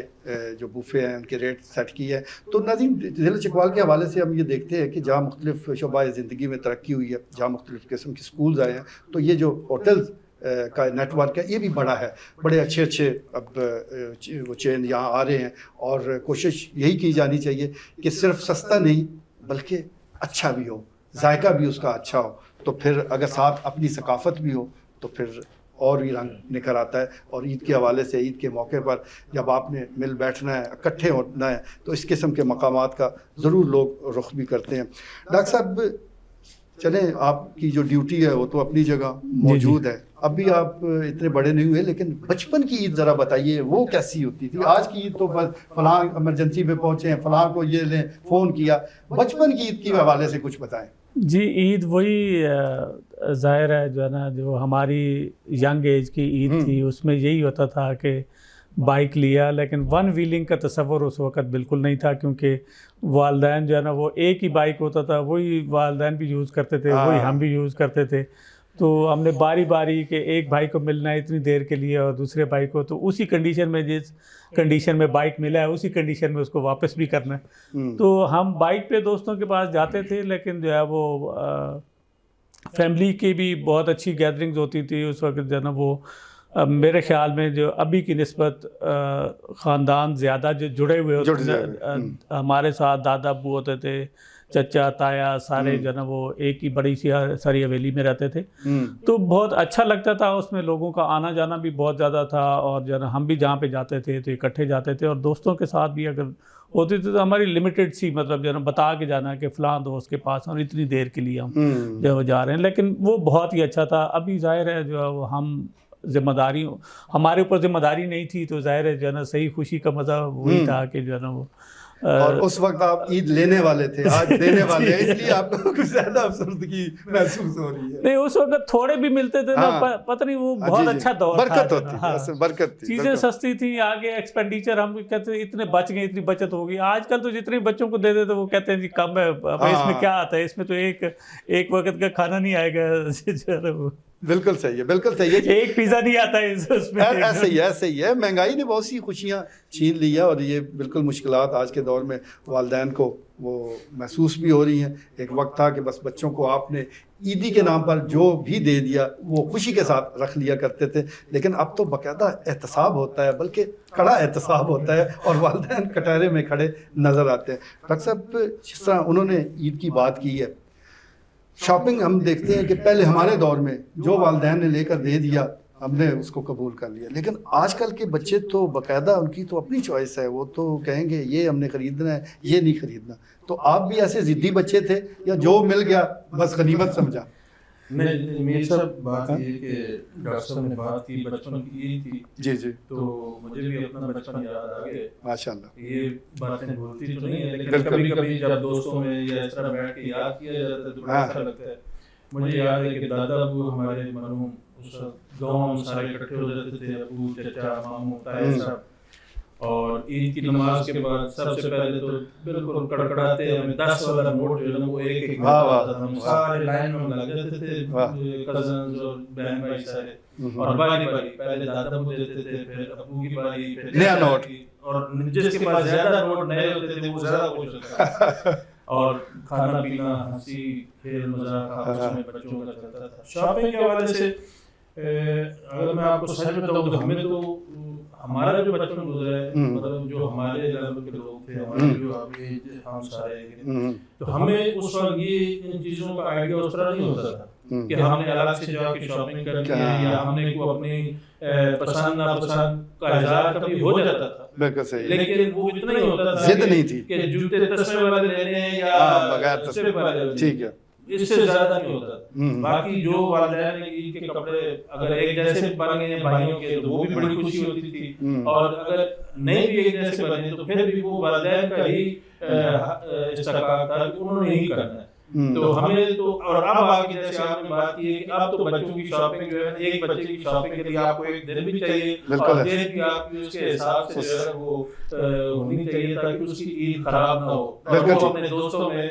[SPEAKER 1] जो बुफे हैं उनके रेट सेट किए हैं। तो नाज़रीन, ज़िला चकवाल के हवाले से हम ये देखते हैं कि जहाँ मुख्तलिफ शोबा ज़िंदगी में तरक्की हुई है, जहाँ मुख्तलिफ किस्म के स्कूल्स आए हैं, तो ये जो होटल्स का नेटवर्क है ये भी बड़ा है। बड़े अच्छे अच्छे अब वो चेन यहाँ आ रहे हैं और कोशिश यही की जानी चाहिए कि सिर्फ सस्ता नहीं बल्कि अच्छा भी हो, जायका भी उसका अच्छा हो, तो फिर अगर साथ अपनी सकाफत भी हो तो फिर और भी रंग निखर आता है। और ईद के हवाले से, ईद के मौके पर जब आपने मिल बैठना है, इकट्ठे होना है, तो इस किस्म के मकामात का ज़रूर लोग रुख भी करते हैं। डॉक्टर साहब चलें, आपकी जो ड्यूटी है वो तो अपनी जगह मौजूद है, अभी आप इतने बड़े नहीं हुए, लेकिन बचपन की ईद ज़रा बताइए, वो कैसी होती थी? आज की ईद तो बस फलां इमरजेंसी में पहुँचे हैं, फलां को ये लें, फ़ोन किया, बचपन की ईद के हवाले से कुछ बताएं।
[SPEAKER 2] जी, ईद वही ज़ाहिर है जो है ना, जो हमारी यंग एज की ईद थी, उसमें यही होता था कि बाइक लिया, लेकिन वन व्हीलिंग का तसव्वुर उस वक़्त बिल्कुल नहीं था, क्योंकि वालदैन जो है ना वो एक ही बाइक होता था, वही वालदैन भी यूज़ करते थे, वही हम भी यूज़ करते थे। तो हमने बारी बारी के एक भाई को मिलना है इतनी देर के लिए और दूसरे भाई को, तो उसी कंडीशन में, जिस कंडीशन में बाइक मिला है उसी कंडीशन में उसको वापस भी करना है। तो हम बाइक पे दोस्तों के पास जाते थे, लेकिन जो है वो फैमिली की भी बहुत अच्छी गैदरिंग्स होती थी उस वक्त जो है ना। वो मेरे ख्याल में जो अभी की निस्बत ख़ानदान ज़्यादा जो जुड़े हुए होते, हमारे साथ दादा अब्बू होते थे, चचा ताया, सारे जो है ना वो एक ही बड़ी सी सारी हवेली में रहते थे। तो बहुत अच्छा लगता था, उसमें लोगों का आना जाना भी बहुत ज़्यादा था, और जो है ना हम भी जहाँ पे जाते थे तो इकट्ठे जाते थे, और दोस्तों के साथ भी अगर होती थी तो हमारी लिमिटेड सी, मतलब जो है ना बता के जाना कि फ़लाँ दोस्त के पास और इतनी देर के लिए हम जो जा रहे हैं, लेकिन वो बहुत ही अच्छा था। अभी ज़ाहिर है जो है हम ज़िम्मेदारी, हमारे ऊपर ज़िम्मेदारी नहीं थी, तो ज़ाहिर है जो है ना सही खुशी का मज़ा वही था कि जो है ना वो
[SPEAKER 1] और उस वक्त आप ईद लेने वाले थे, आज देने वाले हैं, इसलिए आपको कुछ ज़्यादा अफसरदगी महसूस हो रही है।
[SPEAKER 2] नहीं, उस वक्त थोड़े भी मिलते थे ना, पता नहीं वो बहुत अच्छा दौर था,
[SPEAKER 1] बरकत होती थी, बरकत थी,
[SPEAKER 2] चीज़ें सस्ती थी, आगे एक्सपेंडिचर हम कहते इतने बच गए, इतनी बचत हो गई। आजकल तो जितने बच्चों को दे देते वो कहते हैं जी कम है, इसमें क्या आता है, इसमें तो एक वक्त का खाना नहीं आएगा।
[SPEAKER 1] बिल्कुल सही है, बिल्कुल सही है,
[SPEAKER 2] एक पिज़्ज़ा नहीं आता है इसमें।
[SPEAKER 1] ऐसे ही है। महंगाई ने बहुत सी खुशियाँ छीन ली है, और ये बिल्कुल मुश्किलात आज के दौर में वालदैन को वो महसूस भी हो रही हैं। एक वक्त था कि बस बच्चों को आपने ईदी के नाम पर जो भी दे दिया वो खुशी के साथ रख लिया करते थे, लेकिन अब तो बाकायदा एहतसाब होता है, बल्कि कड़ा एहतसाब होता है, और वालदैन कटहरे में खड़े नज़र आते हैं। डॉक्टर साहब, जिस तरह उन्होंने ईद की बात की है, शॉपिंग हम देखते हैं कि पहले हमारे दौर में जो वालदैन ने लेकर दे दिया हमने उसको कबूल कर लिया, लेकिन आजकल के बच्चे तो बाकायदा उनकी तो अपनी चॉइस है, वो तो कहेंगे ये हमने ख़रीदना है, ये नहीं ख़रीदना। तो आप भी ऐसे ज़िद्दी बच्चे थे या जो मिल गया बस गनीमत समझा?
[SPEAKER 3] नहीं, मेरी सब बात ये कि डॉक्टर साहब ने बात की बचपन की ईद थी,
[SPEAKER 1] जी,
[SPEAKER 3] तो मुझे भी अपना बचपन याद आ गया
[SPEAKER 1] माशाल्लाह।
[SPEAKER 3] ये बातें भूलती तो नहीं है, लेकिन कभी कभी जब दोस्तों में या इस तरह बैठ के याद किया जाता है तो बड़ा अच्छा लगता है। मुझे याद है कि दादा अबू हमारे मरहूम उस गाँव में सारे इकट्ठे हो जाते थे, अबू, चचा, मामू, ताया सब, और ईद की नमाज के बाद सबसे पहले तो बिल्कुल कड़कड़ाते हमें 10 वाला नोट जो है ना वो एक हम सारे लाइन में लग जाते थे, कजन्स और बहन भाई सारे, और बारी बारी पहले दादा अबू देते थे, फिर अबू की बारी, फिर
[SPEAKER 1] नया नोट,
[SPEAKER 3] और जिसके पास ज्यादा नोट नए होते थे वो ज्यादा खुश होता था। और खाना पीना, हंसी खेल, मजाक आपस में बच्चों का चलता था। शॉपिंग के हवाले से अगर मैं आपको सच बताऊं तो हमें तो हमारा जो बचपन गुजरा है, मतलब जो हमारे इलाके के लोग थे, हमारे जो अभी हम सारे, तो हमें उस वक्त ये इन चीज़ों का आइडिया उस तरह नहीं होता था कि हमने अलग से जाके शॉपिंग करनी है, या हमने को अपनी पसंद नापसंद का इज़हार कभी हो जाता था,
[SPEAKER 1] बिल्कुल सही,
[SPEAKER 3] लेकिन वो इतना ही होता था,
[SPEAKER 1] जिद नहीं थी
[SPEAKER 3] कि जूते तस्मे वाले लेने हैं या
[SPEAKER 1] बगैर तस्मे वाले, ठीक है।
[SPEAKER 3] اس سے زیادہ نہیں ہوتا. باقی جو والدین عید کے کپڑے اگر ایک جیسے بن گئے بھائیوں کے تو وہ بھی بڑی خوشی ہوتی تھی, اور اگر نہیں بھی ایک جیسے بنے تو پھر بھی وہ والدین کا ہی استحقاق تھا کہ انہوں نے ہی کرنا ہے. تو ہمیں تو, اور اب آگے جیسے آپ نے بات کی ہے کہ اب تو بچوں کی شاپنگ جو ہے ایک بچے کی شاپنگ کے لیے آپ کو ایک دن بھی چاہیے, اور دن بھی آپ کی اس کے حساب سے جو ہے وہ ہونی چاہیے تاکہ اس کی عید خراب نہ ہو, اور وہ اپنے دوستوں میں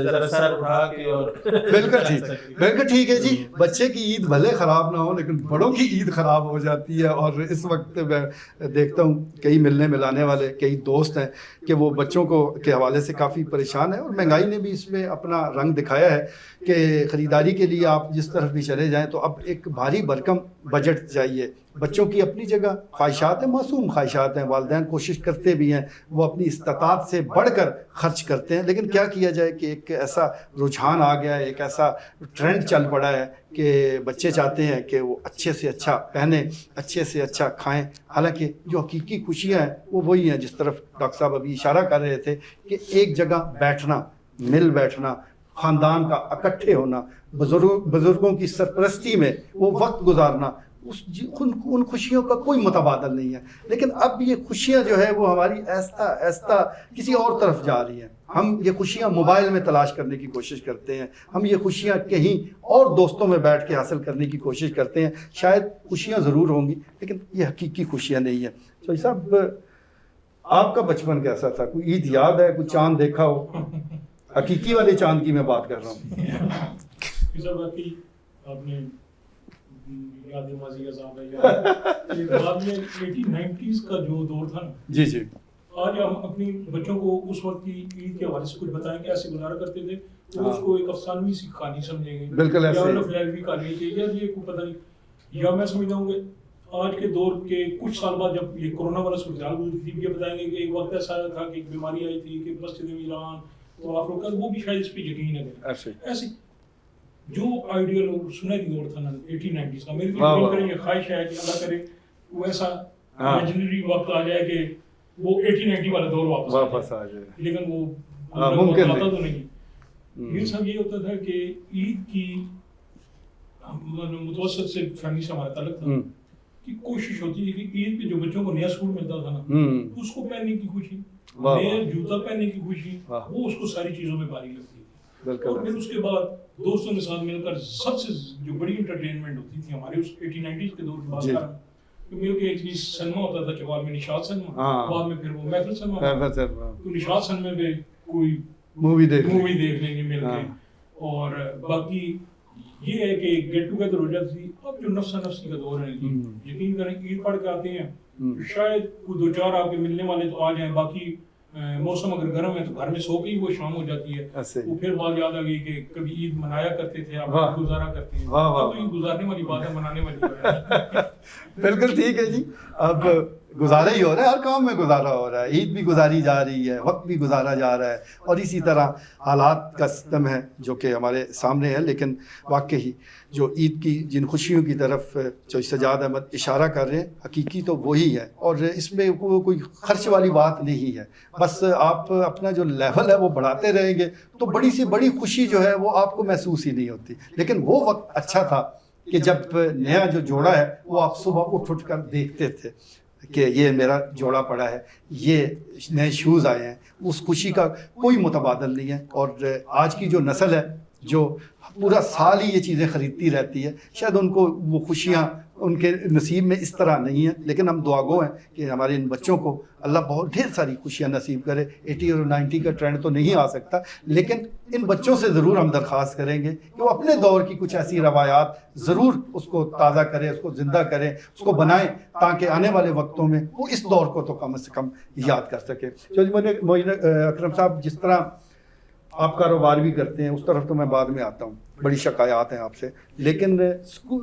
[SPEAKER 3] ذرا سر اٹھا کے. اور
[SPEAKER 1] بالکل ٹھیک ہے جی, بچے کی عید بھلے خراب نہ ہو لیکن بڑوں کی عید خراب ہو جاتی ہے. اور اس وقت میں دیکھتا ہوں کئی ملنے ملانے والے کئی دوست ہیں کہ وہ بچوں کو کے حوالے سے کافی پریشان ہیں, اور مہنگائی نے بھی اس میں اپنا رنگ دکھایا ہے کہ خریداری کے لیے آپ جس طرف بھی چلے جائیں تو اب ایک بھاری بھرکم بجٹ چاہیے. بچوں کی اپنی جگہ خواہشات ہیں, معصوم خواہشات ہیں, والدین کوشش کرتے بھی ہیں, وہ اپنی استطاعت سے بڑھ کر خرچ کرتے ہیں, لیکن کیا کیا جائے کہ ایک ایسا رجحان آ گیا ہے, ایک ایسا ٹرینڈ چل پڑا ہے کہ بچے چاہتے ہیں کہ وہ اچھے سے اچھا پہنیں, اچھے سے اچھا کھائیں, حالانکہ جو حقیقی خوشیاں ہیں وہ وہی ہیں جس طرف ڈاکٹر صاحب ابھی اشارہ کر رہے تھے کہ ایک جگہ بیٹھنا, مل بیٹھنا, خاندان کا اکٹھے ہونا, بزرگوں کی سرپرستی میں وہ وقت گزارنا, ان خوشیوں کا کوئی متبادل نہیں ہے. لیکن اب یہ خوشیاں جو ہے وہ ہماری ایستا ایستا کسی اور طرف جا رہی ہیں. ہم یہ خوشیاں موبائل میں تلاش کرنے کی کوشش کرتے ہیں, ہم یہ خوشیاں کہیں اور دوستوں میں بیٹھ کے حاصل کرنے کی کوشش کرتے ہیں. شاید خوشیاں ضرور ہوں گی لیکن یہ حقیقی خوشیاں نہیں ہیں. تو صاحب آپ کا بچپن کیسا تھا؟ کوئی عید یاد ہے, کوئی چاند دیکھا ہو؟ حقیقی والے چاند کی میں بات کر رہا ہوں.
[SPEAKER 4] آپ نے یاد ماضی کا صاحب ہے بعد میں 80-90s کا جو دور تھا نا,
[SPEAKER 1] جی جی,
[SPEAKER 4] آج ہم اپنی بچوں کو اس وقت کی عید کے حوالے سے کچھ بتائیں کہ ایسے گزارا کرتے تھے تو اس کو ایک افسانوی سی کہانی سمجھیں گے,
[SPEAKER 1] بالکل ایسے
[SPEAKER 4] یا فلسفی کہانی ہے, یا یہ کو پتہ نہیں, یا میں سمجھتا ہوں کہ آج کے دور کے کچھ سال بعد جب یہ کرونا والا صورتحال گزری تھی, یہ بتائیں گے کہ ایک وقت ایسا تھا کہ ایک بیماری آئی تھی کہ مسجد ایران تو آپ لوگ کا وہ بھی شاید اس پہ یقین ہے. ایسے جو آئیڈیل اور سنہری دور تھا نا 80-90s کا, میری یہ خواہش ہے کہ اللہ کرے وہ ایسا امیجنری وقت آ جائے کہ وہ 80-90 والا دور واپس آ جائے, لیکن وہ ممکن تو نہیں. یہ سب یہ ہوتا تھا کہ عید کی متوسط سے فیملی سے ہمارا تعلق تھا کہ کوشش ہوتی ہے کہ عید پہ جو بچوں کو نیا سوٹ ملتا تھا نا اس کو پہننے کی خوشی, نیا جوتا پہننے کی خوشی, وہ اس کو ساری چیزوں میں باری لگتی تھی. اور پھر اس کے بعد دوستوں کے ساتھ مل کر سب سے جو بڑی انٹرٹینمنٹ ہوتی تھی ہمارے اس 80-90s کے دور کی بات کر رہا ہوں, مل کے ایک چیز سنیما ہوتا تھا چوال میں, نشاط سنیما, بعد میں پھر وہ محفل سنیما, تو نشاط سنیما میں کوئی مووی دیکھ لیں گے مل کے. اور باقی یہ ہے کہ گیٹ ٹوگیدر ہو جاتی تھی. اب جو نفسا نفسی کا دور ہے, یقین کریں عید پڑھ کے آتے ہیں شاید کوئی 2-4 آپ کے ملنے والے تو آ جائیں, باقی موسم اگر گرم ہے تو گھر میں سو کے ہی وہ شام ہو جاتی ہے. وہ پھر بات یاد آ گئی کہ کبھی عید منایا کرتے تھے, آپ گزارا کرتے ہیں. اب عید گزارنے والی بات ہے, منانے والی بات ہے.
[SPEAKER 1] بالکل ٹھیک ہے جی, اب گزارا ہی ہو رہا ہے, ہر کام میں گزارا ہو رہا ہے, عید بھی گزاری جا رہی ہے, وقت بھی گزارا جا رہا ہے, اور اسی طرح حالات کا ستم ہے جو کہ ہمارے سامنے ہے. لیکن واقعی جو عید کی جن خوشیوں کی طرف جو سجاد احمد اشارہ کر رہے ہیں حقیقی تو وہی ہے, اور اس میں کوئی خرچ والی بات نہیں ہے. بس آپ اپنا جو لیول ہے وہ بڑھاتے رہیں گے تو بڑی سی بڑی خوشی جو ہے وہ آپ کو محسوس ہی نہیں ہوتی. لیکن وہ وقت اچھا تھا کہ جب نیا جو جوڑا ہے وہ آپ صبح اٹھ کر دیکھتے تھے کہ یہ میرا جوڑا پڑا ہے, یہ نئے شوز آئے ہیں. اس خوشی کا کوئی متبادل نہیں ہے. اور آج کی جو نسل ہے جو پورا سال ہی یہ چیزیں خریدتی رہتی ہے, شاید ان کو وہ خوشیاں ان کے نصیب میں اس طرح نہیں ہیں. لیکن ہم دعا گو ہیں کہ ہمارے ان بچوں کو اللہ بہت ڈھیر ساری خوشیاں نصیب کرے. 80 اور 90 کا ٹرینڈ تو نہیں آ سکتا, لیکن ان بچوں سے ضرور ہم درخواست کریں گے کہ وہ اپنے دور کی کچھ ایسی روایات ضرور اس کو تازہ کریں, اس کو زندہ کریں, اس کو بنائیں, تاکہ آنے والے وقتوں میں وہ اس دور کو تو کم سے کم یاد کر سکے. چلیے معین اکرم صاحب, جس طرح آپ کاروبار بھی کرتے ہیں اس طرف تو میں بعد میں آتا ہوں, بڑی شکایات ہیں آپ سے, لیکن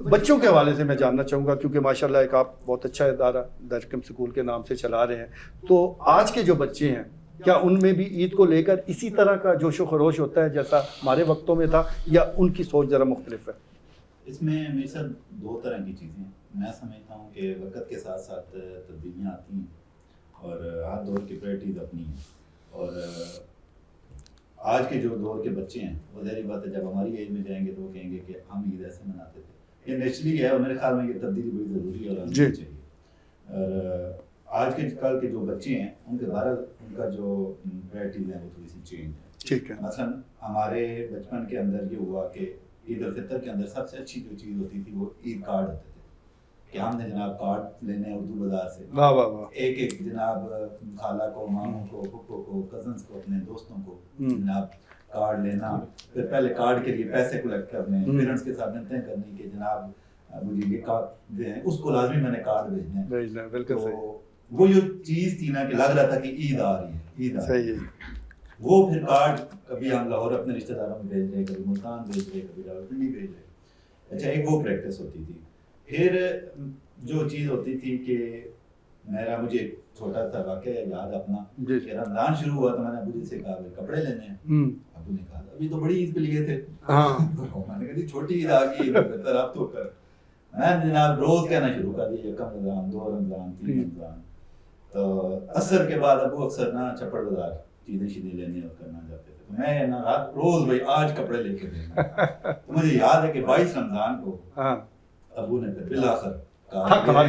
[SPEAKER 1] بچوں کے حوالے سے میں جاننا چاہوں گا کیونکہ ماشاءاللہ ایک آپ بہت اچھا ادارہ درکم سکول کے نام سے چلا رہے ہیں. تو آج کے جو بچے ہیں کیا ان میں بھی عید کو لے کر اسی طرح کا جوش و خروش ہوتا ہے جیسا ہمارے وقتوں میں تھا, یا ان کی سوچ ذرا مختلف ہے؟
[SPEAKER 5] اس میں میرے ساتھ 2 طرح کی چیزیں ہیں. میں سمجھتا ہوں کہ وقت کے ساتھ ساتھ تبدیلیاں آتی ہیں اور ہر دور کی پرائرٹیز اپنی ہیں, اور آج کے جو دور کے بچے ہیں وہ ظاہری بات ہے جب ہماری ایج میں جائیں گے تو وہ کہیں گے کہ ہم عید ایسے مناتے تھے. یہ نیچرلی ہے اور میرے خیال میں یہ تبدیلی بڑی ضروری ہے اور ہونی چاہیے. اور آج کے کل کے جو بچے ہیں ان کے بہرحال ان کا جو پرائرٹیز ہیں وہ تھوڑی سی چینج ہے.
[SPEAKER 1] ٹھیک ہے.
[SPEAKER 5] مثلاً ہمارے بچپن کے اندر یہ ہوا کہ عید الفطر کے اندر سب سے اچھی جو چیز ہوتی تھی وہ عید کارڈ ہوتے تھے کہ ہم نے جناب کارڈ لینے ہیں اردو بازار سے.
[SPEAKER 1] واہ واہ واہ.
[SPEAKER 5] ایک ایک جناب خالہ کو, ماموں کو, پھپھو کو, کزنس کو, اپنے دوستوں کو جناب کارڈ لینا, پھر پہلے کارڈ کے لیے پیسے کلیکٹ کرنے, پیرنٹس کے ساتھ طے کرنی کہ جناب مجھے یہ کارڈ دیں, اس کو لازمی میں نے کارڈ بھیجنا ہے.
[SPEAKER 1] بالکل صحیح.
[SPEAKER 5] وہ جو چیز تھی نا کہ لگ رہا تھا کہ عید آ رہی ہے, عید آ رہی ہے,
[SPEAKER 1] صحیح ہے.
[SPEAKER 5] وہ پھر کارڈ کبھی ہم لاہور اپنے رشتہ داروں میں بھیج رہے, کبھی ملتان بھیج رہے, کبھی راولپنڈی بھیج رہے. اچھا ایک وہ پریکٹس ہوتی تھی. پھر جو چیز ہوتی تھی کہ مجھے ایک چھوٹا سا واقعہ یاد اپنا کہ رمضان شروع ہوا تو میں نے ابو جی سے کہا کپڑے لینے ہیں. ابو نے کہا ابھی تو بڑی عید پہ لیے تھے. میں نے کہا جی چھوٹی عید آ گئی بہتر آپ تو کر. میں جناب روز کہنا شروع کر دیا, یکم رمضان, 2 رمضان, 3 رمضان. تو عصر کے بعد ابو اکثر نا چپڑ بازار چیزیں شیدیں لینے اور کرنا جاتے تھے. تو میں نا رات روز بھائی آج کپڑے لے کے دینا. تو مجھے یاد ہے کہ 22 رمضان کو ابو نے پھر بالآخر کہا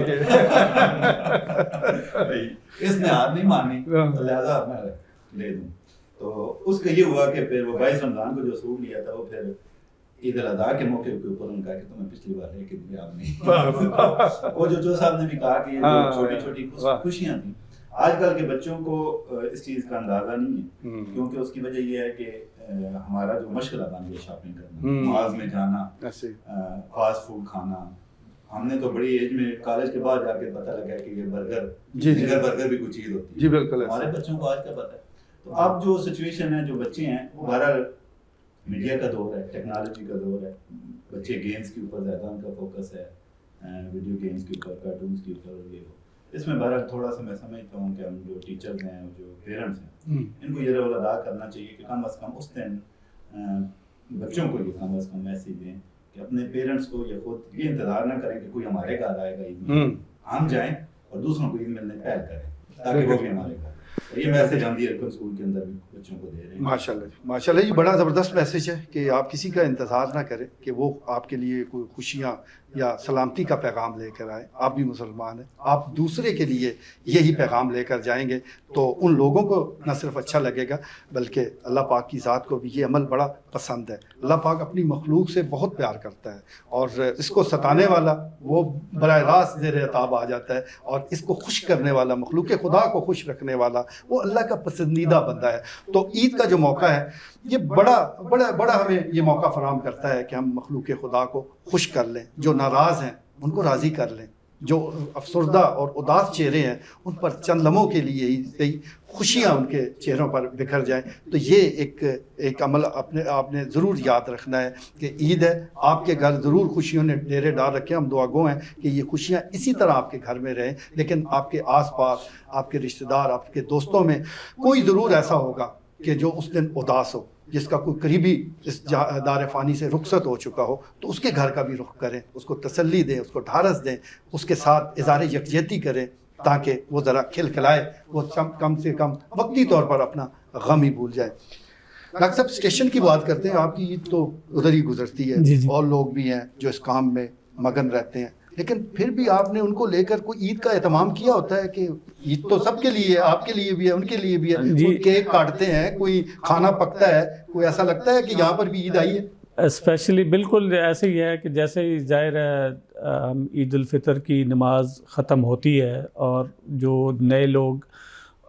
[SPEAKER 5] اس نے ہاتھ نہیں مانی تو لہٰذا میں لے دوں. تو اس کا یہ ہوا کہ پھر وہ 22 رمضان کو جو سوٹ لیا تھا وہ پھر عید الاضحیٰ کے موقع کے اوپر ان کا کہ تمہیں پچھلی بار لے کے دیا آپ نے. وہ جو صاحب نے بھی کہا کہ یہ جو چھوٹی چھوٹی خوشیاں تھیں, آج کل کے بچوں کو اس چیز کا اندازہ نہیں ہے, کیونکہ اس کی وجہ یہ ہے کہ ہمارا جو مشغلہ بن گیا شاپنگ کرنا, مالز میں جانا, فاسٹ فوڈ کھانا. ہم نے تو بڑی ایج میں کالج کے بعد جا کے پتہ لگا کہ یہ برگر بھی کوئی چیز ہوتی ہے.
[SPEAKER 1] جی بالکل.
[SPEAKER 5] ہمارے بچوں کو آج کا پتہ ہے. تو اب جو سچویشن ہے, جو بچے ہیں, وہ بہرحال میڈیا کا دور ہے, ٹیکنالوجی کا دور ہے. بچے گیمز کے اوپر زیادہ ان کا فوکس ہے, ویڈیو گیمز کے اوپر, کارٹونز کے اوپر. اور یہ اس میں بہرحال تھوڑا سا میں سمجھتا ہوں کہ ہم جو ٹیچرز ہیں, جو پیرنٹس ہیں, ان کو یہ رول ادا کرنا چاہیے کہ کم از کم اس دن بچوں کو یہ کم از کم میسیج دیں کہ اپنے پیرنٹس کو یہ خود یہ انتظار نہ کریں کہ کوئی ہمارے گھر آئے گا عید میں, ہم جائیں اور دوسروں کو عید ملنے پہل کریں تاکہ وہ بھی ہمارے گھر. یہ میسیج ہم دیرکم اسکول کے اندر بھی بچوں کو دے رہے ہیں.
[SPEAKER 1] ماشاءاللہ ماشاءاللہ, یہ بڑا زبردست میسیج ہے کہ آپ کسی کا انتظار نہ کریں کہ وہ آپ کے لیے کوئی خوشیاں یا سلامتی کا پیغام لے کر آئے. آپ بھی مسلمان ہیں, آپ دوسرے کے لیے یہی پیغام لے کر جائیں گے تو ان لوگوں کو نہ صرف اچھا لگے گا بلکہ اللہ پاک کی ذات کو بھی یہ عمل بڑا پسند ہے. اللہ پاک اپنی مخلوق سے بہت پیار کرتا ہے اور اس کو ستانے والا وہ براہ راست زیر عتاب آ جاتا ہے, اور اس کو خوش کرنے والا, مخلوق خدا کو خوش رکھنے والا وہ اللہ کا پسندیدہ بندہ ہے. تو عید کا جو موقع ہے یہ بڑا ہمیں یہ موقع فراہم کرتا ہے کہ ہم مخلوق خدا کو خوش کر لیں, جو ناراض ہیں ان کو راضی کر لیں, جو افسردہ اور اداس چہرے ہیں ان پر چند لمحوں کے لیے خوشیاں ان کے چہروں پر بکھر جائیں. تو یہ ایک عمل آپ نے ضرور یاد رکھنا ہے کہ عید ہے, آپ کے گھر ضرور خوشیوں نے ڈیرے ڈال رکھے. ہم دعا گو ہیں کہ یہ خوشیاں اسی طرح آپ کے گھر میں رہیں, لیکن آپ کے آس پاس, آپ کے رشتہ دار, آپ کے دوستوں میں کوئی ضرور ایسا ہوگا کہ جو اس دن اداس ہو, جس کا کوئی قریبی اس دار فانی سے رخصت ہو چکا ہو, تو اس کے گھر کا بھی رخ کریں, اس کو تسلی دیں, اس کو ڈھارس دیں, اس کے ساتھ اظہار یکجہتی کریں تاکہ وہ ذرا کھلکھلائے, وہ کم سے کم وقتی طور پر اپنا غم ہی بھول جائے. ڈاکٹر صاحب اسٹیشن کی بات کرتے ہیں, آپ کی عید تو ادھر ہی گزرتی ہے, اور لوگ بھی ہیں جو اس کام میں مگن رہتے ہیں, لیکن پھر بھی آپ نے ان کو لے کر کوئی عید کا اہتمام کیا ہوتا ہے کہ عید تو سب کے لیے ہے, آپ کے لیے بھی ہے, ان کے لیے بھی ہے, کوئی کیک کاٹتے ہیں, کوئی کھانا پکتا ہے, کوئی ایسا لگتا ہے کہ یہاں پر بھی عید آئی ہے؟
[SPEAKER 2] اسپیشلی بالکل ایسے ہی ہے کہ جیسے ہی ظاہر ہے عید الفطر کی نماز ختم ہوتی ہے اور جو نئے لوگ,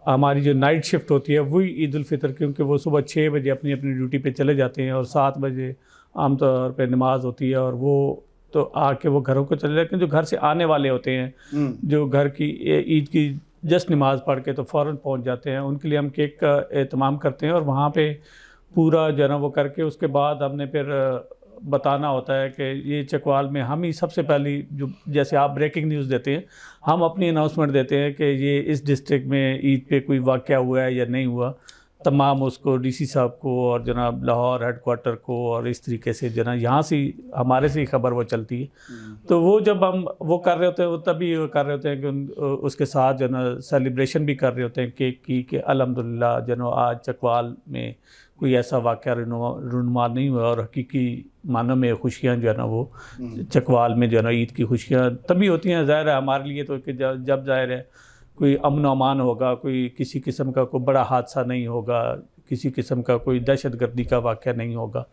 [SPEAKER 2] ہماری جو نائٹ شفٹ ہوتی ہے وہی عید الفطر, کیونکہ وہ صبح 6 بجے اپنی ڈیوٹی پہ چلے جاتے ہیں اور 7 بجے عام طور پہ نماز ہوتی ہے, اور وہ تو آ کے وہ گھروں کو چلے جاتے ہیں. جو گھر سے آنے والے ہوتے ہیں, جو گھر کی عید کی جسٹ نماز پڑھ کے تو فوراً پہنچ جاتے ہیں, ان کے لیے ہم کیک کا اہتمام کرتے ہیں, اور وہاں پہ پورا جو ہے نا وہ کر کے اس کے بعد ہم نے پھر بتانا ہوتا ہے کہ یہ چکوال میں ہم ہی سب سے پہلی, جو جیسے آپ بریکنگ نیوز دیتے ہیں, ہم اپنی اناؤنسمنٹ دیتے ہیں کہ یہ اس ڈسٹرکٹ میں عید پہ کوئی واقعہ ہوا ہے یا نہیں ہوا. तमाम उसको डीसी साहब को और जनाब लाहौर हेड क्वार्टर को और इस तरीके से जना यहाँ से हमारे से ही खबर वो चलती है। तो वो जब हम वो कर रहे होते हैं, वो तभी वो कर रहे होते हैं कि उसके साथ जो ना सेलिब्रेशन भी कर रहे होते हैं केक की कि अल्हम्दुलिल्लाह जो आज चकवाल में कोई ऐसा वाक़या रूनुमा नहीं हुआ और हकीकी मानों में खुशियाँ जो है ना वो चकवाल में जो है ना ईद की खुशियाँ तभी होती हैं। ज़ाहिर है हमारे लिए तो कि जब ज़ाहिर है कोई अमन अमान होगा, कोई किसी किस्म का कोई बड़ा हादसा नहीं होगा, किसी किस्म का कोई दहशत गर्दी का वाक़या नहीं होगा।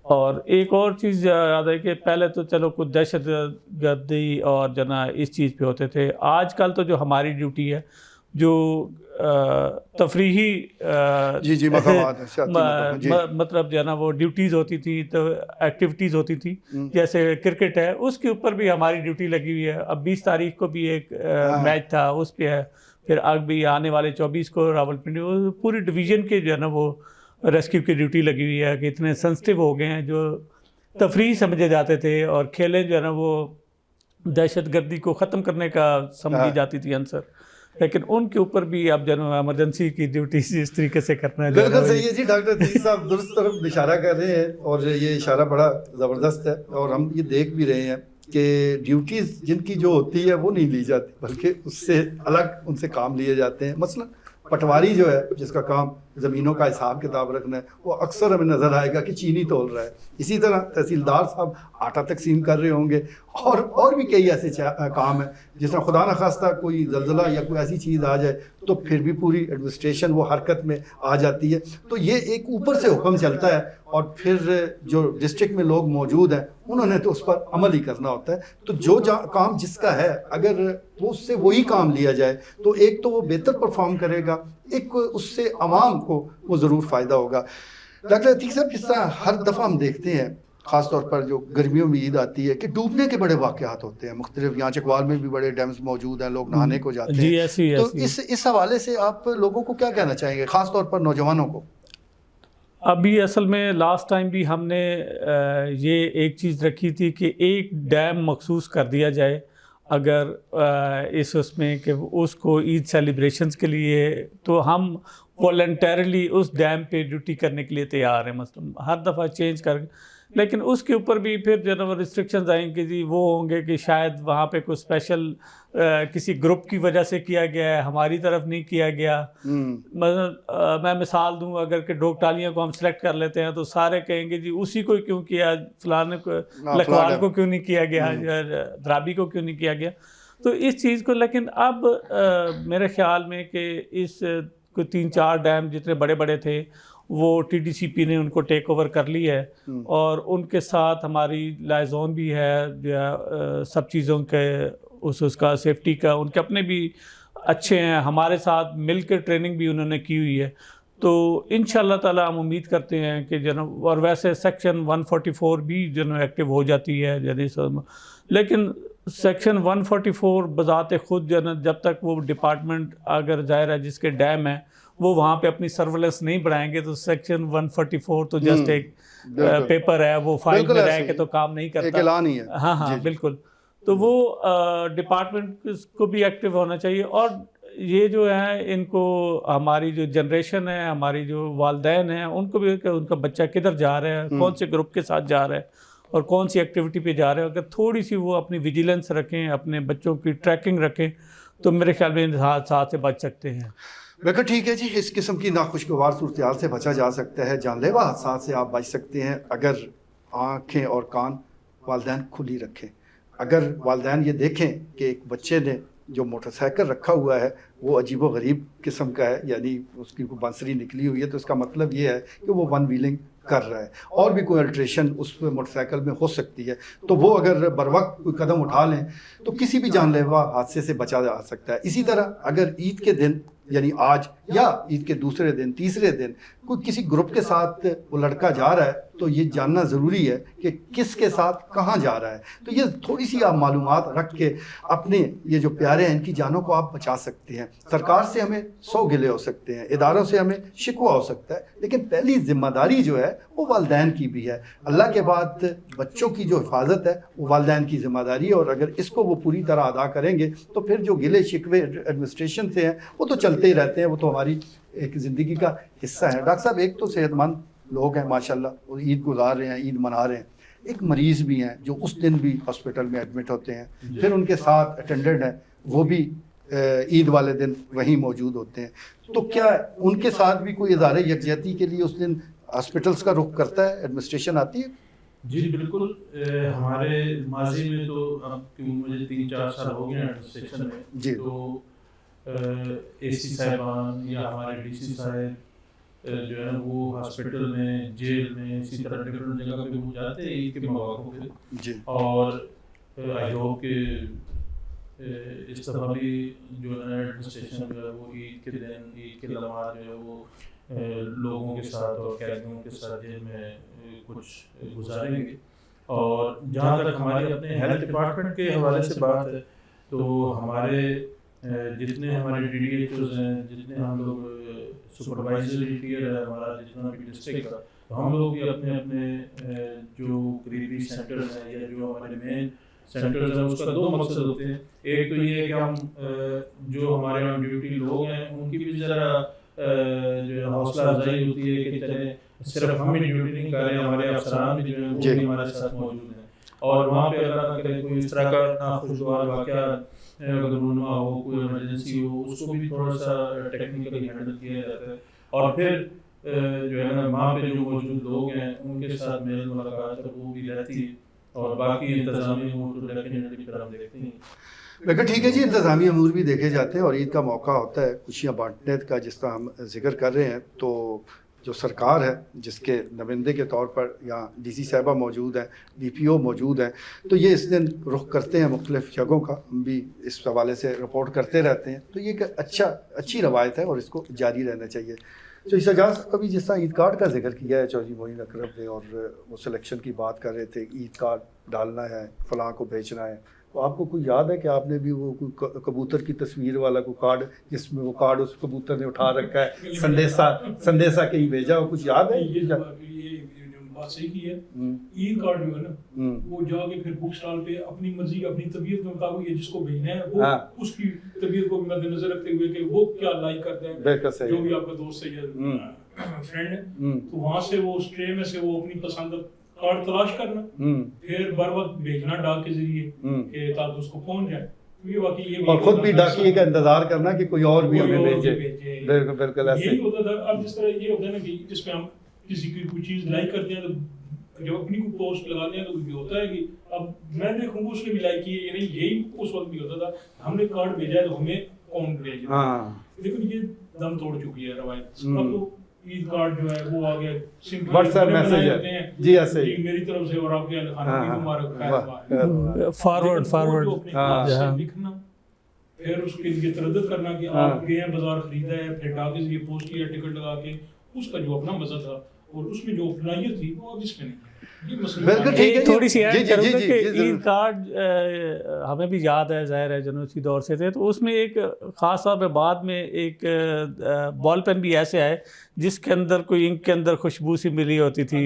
[SPEAKER 2] और एक और चीज़ याद है कि पहले तो चलो कुछ दहशत गर्दी और जना इस चीज़ पे होते थे। आजकल तो जो हमारी ड्यूटी है जो तफरीही
[SPEAKER 1] जी मकामात है, सियासी मकाम, जी।
[SPEAKER 2] मतलब जो है ना वो ड्यूटीज़ होती थी, तो एक्टिविटीज़ होती थी, जैसे क्रिकेट है उसके ऊपर भी हमारी ड्यूटी लगी हुई है। अब 20 तारीख को भी एक मैच था उस पे है, फिर अभी आने वाले 24 को रावलपिंडी, वो पूरी डिवीज़न के जो है ना वो रेस्क्यू की ड्यूटी लगी हुई है कि इतने सेंसिटिव हो गए हैं जो तफरीह समझे जाते थे और खेलें जो है ना वो दहशत गर्दी को ख़त्म करने का समझी जाती थी आंसर, लेकिन उनके ऊपर भी आप जो एमरजेंसी की ड्यूटी इस तरीके से करना है।
[SPEAKER 1] बिल्कुल सही है जी, डॉक्टर तीस साहब दुरुस्त तरफ इशारा कर रहे हैं और ये इशारा बड़ा ज़बरदस्त है और हम ये देख भी रहे हैं कि ड्यूटीज़ जिनकी जो होती है वो नहीं ली जाती बल्कि उससे अलग उनसे काम लिए जाते हैं। मसलन पटवारी जो है जिसका काम ज़मीनों का हिसाब किताब रखना है, वो अक्सर हमें नज़र आएगा कि चीनी तोल रहा है। इसी तरह तहसीलदार साहब आटा तकसीम कर रहे होंगे और भी कई ऐसे काम हैं जिस तरह खुदा न खास्ता कोई ज़लज़ला या कोई ऐसी चीज़ आ जाए तो फिर भी पूरी एडमिनिस्ट्रेशन वो हरकत में आ जाती है। तो ये एक ऊपर से हुक्म चलता है और फिर जो डिस्ट्रिक्ट में लोग मौजूद हैं उन्होंने तो उस पर अमल ही करना होता है। तो जो काम जिसका है अगर वो उससे वही काम लिया जाए तो एक तो वो बेहतर परफॉर्म करेगा, एक उससे आवाम को वो ज़रूर फ़ायदा होगा। डॉक्टर अतीक साहब, जिस तरह हर दफ़ा हम देखते हैं ख़ास तौर पर जो गर्मियों में ईद आती है कि डूबने के बड़े वाक़यात होते हैं मुख्तलिफ, यहाँ चकवाल में भी बड़े डैम्स मौजूद हैं, लोग नहाने को जाते हैं। तो इस हवाले से आप लोगों को क्या कहना चाहेंगे, ख़ास तौर पर नौजवानों को?
[SPEAKER 2] अभी असल में लास्ट टाइम भी हमने ये एक चीज़ रखी थी कि एक डैम मखसूस कर दिया जाए अगर इस उसमें कि उसको ईद सेलिब्रेशंस के लिए, तो हम वॉलंटरली उस डैम पे ड्यूटी करने के लिए तैयार हैं। मतलब हर दफ़ा चेंज कर, लेकिन उसके ऊपर भी फिर जो है रिस्ट्रिक्शंस आएंगे जी, वो होंगे कि शायद वहाँ पे कोई स्पेशल किसी ग्रुप की वजह से किया गया है, हमारी तरफ नहीं किया गया। मतलब मैं मिसाल दूँ, अगर कि डोगटालियों को हम सेलेक्ट कर लेते हैं तो सारे कहेंगे जी उसी को क्यों किया, फलाने को लखवाल को क्यों नहीं किया गया, द्राबी को क्यों नहीं किया गया। तो इस चीज़ को, लेकिन अब मेरे ख्याल में कि इस कोई 3-4 डैम जितने बड़े बड़े थे वो TDCP ने उनको टेक ओवर कर ली है और उनके साथ हमारी लाइजोन भी है जो सब चीज़ों के उसका सेफ्टी का उनके अपने भी अच्छे हैं, हमारे साथ मिलकर ट्रेनिंग भी उन्होंने की हुई है। तो इंशाअल्लाह ताला हम उम्मीद करते हैं कि और वैसे सेक्शन 144 भी एक्टिव हो जाती है लेकिन सेक्शन 144 बजाते खुद जब तक वो डिपार्टमेंट अगर ज़ाहिर है जिसके डैम है वो वहाँ पे अपनी सर्वेलेंस नहीं बढ़ाएंगे तो सेक्शन 144 तो जस्ट एक पेपर है, वो फाइल में रह के तो काम नहीं करता, एक ऐलान ही है। हाँ बिल्कुल। तो वो डिपार्टमेंट को भी एक्टिव होना चाहिए और ये जो है इनको हमारी जो जनरेशन है, हमारी जो वालिदैन हैं, उनको भी उनका बच्चा किधर जा रहा है, कौन से ग्रुप के साथ जा रहा है और कौन सी एक्टिविटी पे जा रहे हैं, अगर थोड़ी सी वो अपनी विजिलेंस रखें, अपने बच्चों की ट्रैकिंग रखें तो मेरे ख्याल में इन हादसा से बच सकते हैं।
[SPEAKER 1] बिल्कुल ठीक है जी, इस किस्म की नाखुशगवार सूरत से बचा जा सकता है, जानलेवा हादसा से आप बच सकते हैं अगर आँखें और कान वालिदैन खुली रखें। अगर वालिदैन ये देखें कि एक बच्चे ने जो मोटरसाइकिल रखा हुआ है वो अजीब व गरीब किस्म का है, यानी उसकी कोई बांसुरी निकली हुई है, तो इसका मतलब ये है कि वो वन व्हीलिंग कर रहा है और भी कोई अल्ट्रेशन उस मोटरसाइकिल में हो सकती है, तो वो अगर बर वक्त कोई कदम उठा लें तो किसी भी जानलेवा हादसे से बचा जा सकता है। इसी तरह अगर ईद के दिन यानी आज या ईद के दूसरे दिन तीसरे दिन कोई किसी ग्रुप के साथ वो लड़का जा रहा है तो ये जानना ज़रूरी है कि किसके साथ कहाँ जा रहा है। तो ये थोड़ी सी आप मालूमात रख के अपने ये जो प्यारे हैं इनकी जानों को आप बचा सकते हैं। सरकार से हमें 100 गिले हो सकते हैं, इदारों से हमें शिकवा हो सकता है, लेकिन पहली जिम्मेदारी जो है वो वालिदैन की भी है। अल्लाह के बाद बच्चों की जो हिफाजत है वो वालिदैन की जिम्मेदारी है और अगर इसको वो पूरी तरह अदा करेंगे तो फिर जो गिले शिकवे एडमिनिस्ट्रेशन से हैं वो तो चलते ही रहते हैं, वो तो हमारी एक ज़िंदगी का हिस्सा है। डॉक्टर साहब, एक तो सेहतमंद लोग हैं माशाल्लाह, और ईद गुजार रहे हैं, ईद मना रहे हैं, एक मरीज़ भी हैं जो उस दिन भी हॉस्पिटल में एडमिट होते हैं, फिर उनके साथ अटेंडेंट हैं वो भी ईद वाले दिन वहीं मौजूद होते हैं, तो क्या उनके साथ भी कोई इदारे यकजहती के लिए उस दिन हॉस्पिटल्स का रुख करता है, एडमिनिस्ट्रेशन आती है?
[SPEAKER 3] जी बिल्कुल। हमारे माजी में तो अब क्यों मुझे 3-4 साल हो गए एडमिनिस्ट्रेशन में
[SPEAKER 1] जी।
[SPEAKER 3] तो एसी साहिबान या हमारे डीसी साहब जो है वो हॉस्पिटल में, जेल में, इसी तरह डिफरेंट जगह पे वो जाते हैं ईद के मौक़ों पे
[SPEAKER 1] जी।
[SPEAKER 3] और आई होप कि इस दफ़ा भी जो है एडमिनिस्ट्रेशन जो है वो ईद के दिन, ईद के लम्हात जो है वो लोगों के साथ और कैदियों के साथ जेल में कुछ गुजारेंगे। और जहाँ तक हमारी अपने हेल्थ डिपार्टमेंट के हवाले से बात है तो हमारे जितने हमारे DDHOs हैं, जितने हम लोग सुपरवाइजरी टियर है हमारा जितना भी डिस्ट्रिक्ट का, तो हम लोग भी अपने अपने जो करीबी सेंटर्स हैं या जो हमारे मेन सेंटर्स हैं उसका 2 मकसद होते हैं। एक तो ये है कि हम जो हमारे ऑन ड्यूटी लोग हैं उनकी भी ज़रा जो हौसला अफजाई होती है कि चले सिर्फ हम ही ड्यूटी नहीं कर रहे हैं, हमारे अफसरान भी जो हैं वो भी हमारे साथ मौजूद हैं, और वहाँ पे अगर ना करे कोई इस तरह का नाखुशगवार वाक़या अगर रूनमा हो, कोई इमरजेंसी हो, उसको भी थोड़ा सा टेक्निकली हैंडल किया जाता है। और फिर जो है ना वहाँ पे जो मौजूद लोग हैं उनके साथ मेल मुलाकात वो भी रहती है, और बाकी इंतज़ामी अमूर तो डेफिनेटली फिर हम देखते हैं।
[SPEAKER 1] बिल्कुल ठीक है जी, इंतज़ामी अमूर भी देखे जाते हैं और ईद का मौका होता है खुशियाँ बांटने का, जिस तरह हम जिक्र कर रहे हैं। तो जो सरकार है जिसके नुमाइंदे के तौर पर यहाँ DC साहिबा मौजूद हैं, DPO मौजूद हैं, तो ये इस दिन रुख करते हैं मुख्तलिफ़ जगहों का, हम भी इस हवाले से रिपोर्ट करते रहते हैं। तो ये एक अच्छी रवायत है और इसको जारी रहना चाहिए। तो इस एजाज साहब कभी जिस तरह ईद कार्ड का जिक्र किया है चौधरी मोइन अकरम ने, और वो सिलेक्शन की बात कर रहे थे, ईद कार्ड डालना है, फ़लाँ को भेजना है, तो आपको कोई याद है कि आपने भी वो कोई कबूतर की तस्वीर वाला कोई कार्ड जिसमें वो कार्ड उस कबूतर ने उठा रखा है, संदेशा कहीं भेजा हो, कुछ याद है?
[SPEAKER 4] ये बात सही की है। ईद कार्ड जो है ना वो जाके फिर बुक स्टॉल पे अपनी मर्जी अपनी तबीयत के मुताबिक ये जिसको भेजना है वो उसकी तबीयत को मद्देनजर रखते हुए कि वो क्या लाइक करते हैं, जो भी आपका दोस्त है या फ्रेंड है, तो वहाँ से वो उस ट्रे में से वो अपनी पसंद कार्ड तलाश करना, फिर बर वक्त भेजना डाक के जरिए ताकि उसको पहुंच जाए। तो ये वाकई ये
[SPEAKER 1] और खुद भी डाकिए का इंतजार करना कि कोई और भी हमें भेजे। बिल्कुल ऐसे
[SPEAKER 4] यही होता था। अब जिस तरह ये होता है ना कि इस पे हम किसी की कोई चीज लाइक करते हैं तो जब अपनी को पोस्ट लगाते हैं तो ये होता है कि अब मैं देखूंगा उसने भी लाइक किया, यानी यही उस वक्त भी होता था हमने कार्ड भेजा है तो हमें कौन भेजा। लेकिन ये दम तोड़ चुकी है रवायत। अब तो ईद कार्ड जो है वो आ गया, सिंपल
[SPEAKER 1] व्हाट्सएप मैसेज है जी, ऐसे ही
[SPEAKER 4] मेरी तरफ से और आपके खाना की मुबारक फॉरवर्ड लिखना, फिर उसके लिए तरद्दुद करना कि आप गए हैं बाजार खरीदा है, फिर डाक के पोस्ट किया टिकट लगा के, उसका जो अपना मजा था और उसमें जो अपनाइयत थी वो अब इसमें नहीं है।
[SPEAKER 1] बिल्कुल ठीक है।
[SPEAKER 2] थोड़ी सी ऐड करूँगा कि ईद कार्ड हमें भी याद है, ज़ाहिर है जनूसी दौर से थे, तो उसमें एक ख़ास तौर पे बाद में एक बॉल पेन भी ऐसे आए जिसके अंदर कोई इंक के अंदर खुशबू सी मिली होती थी,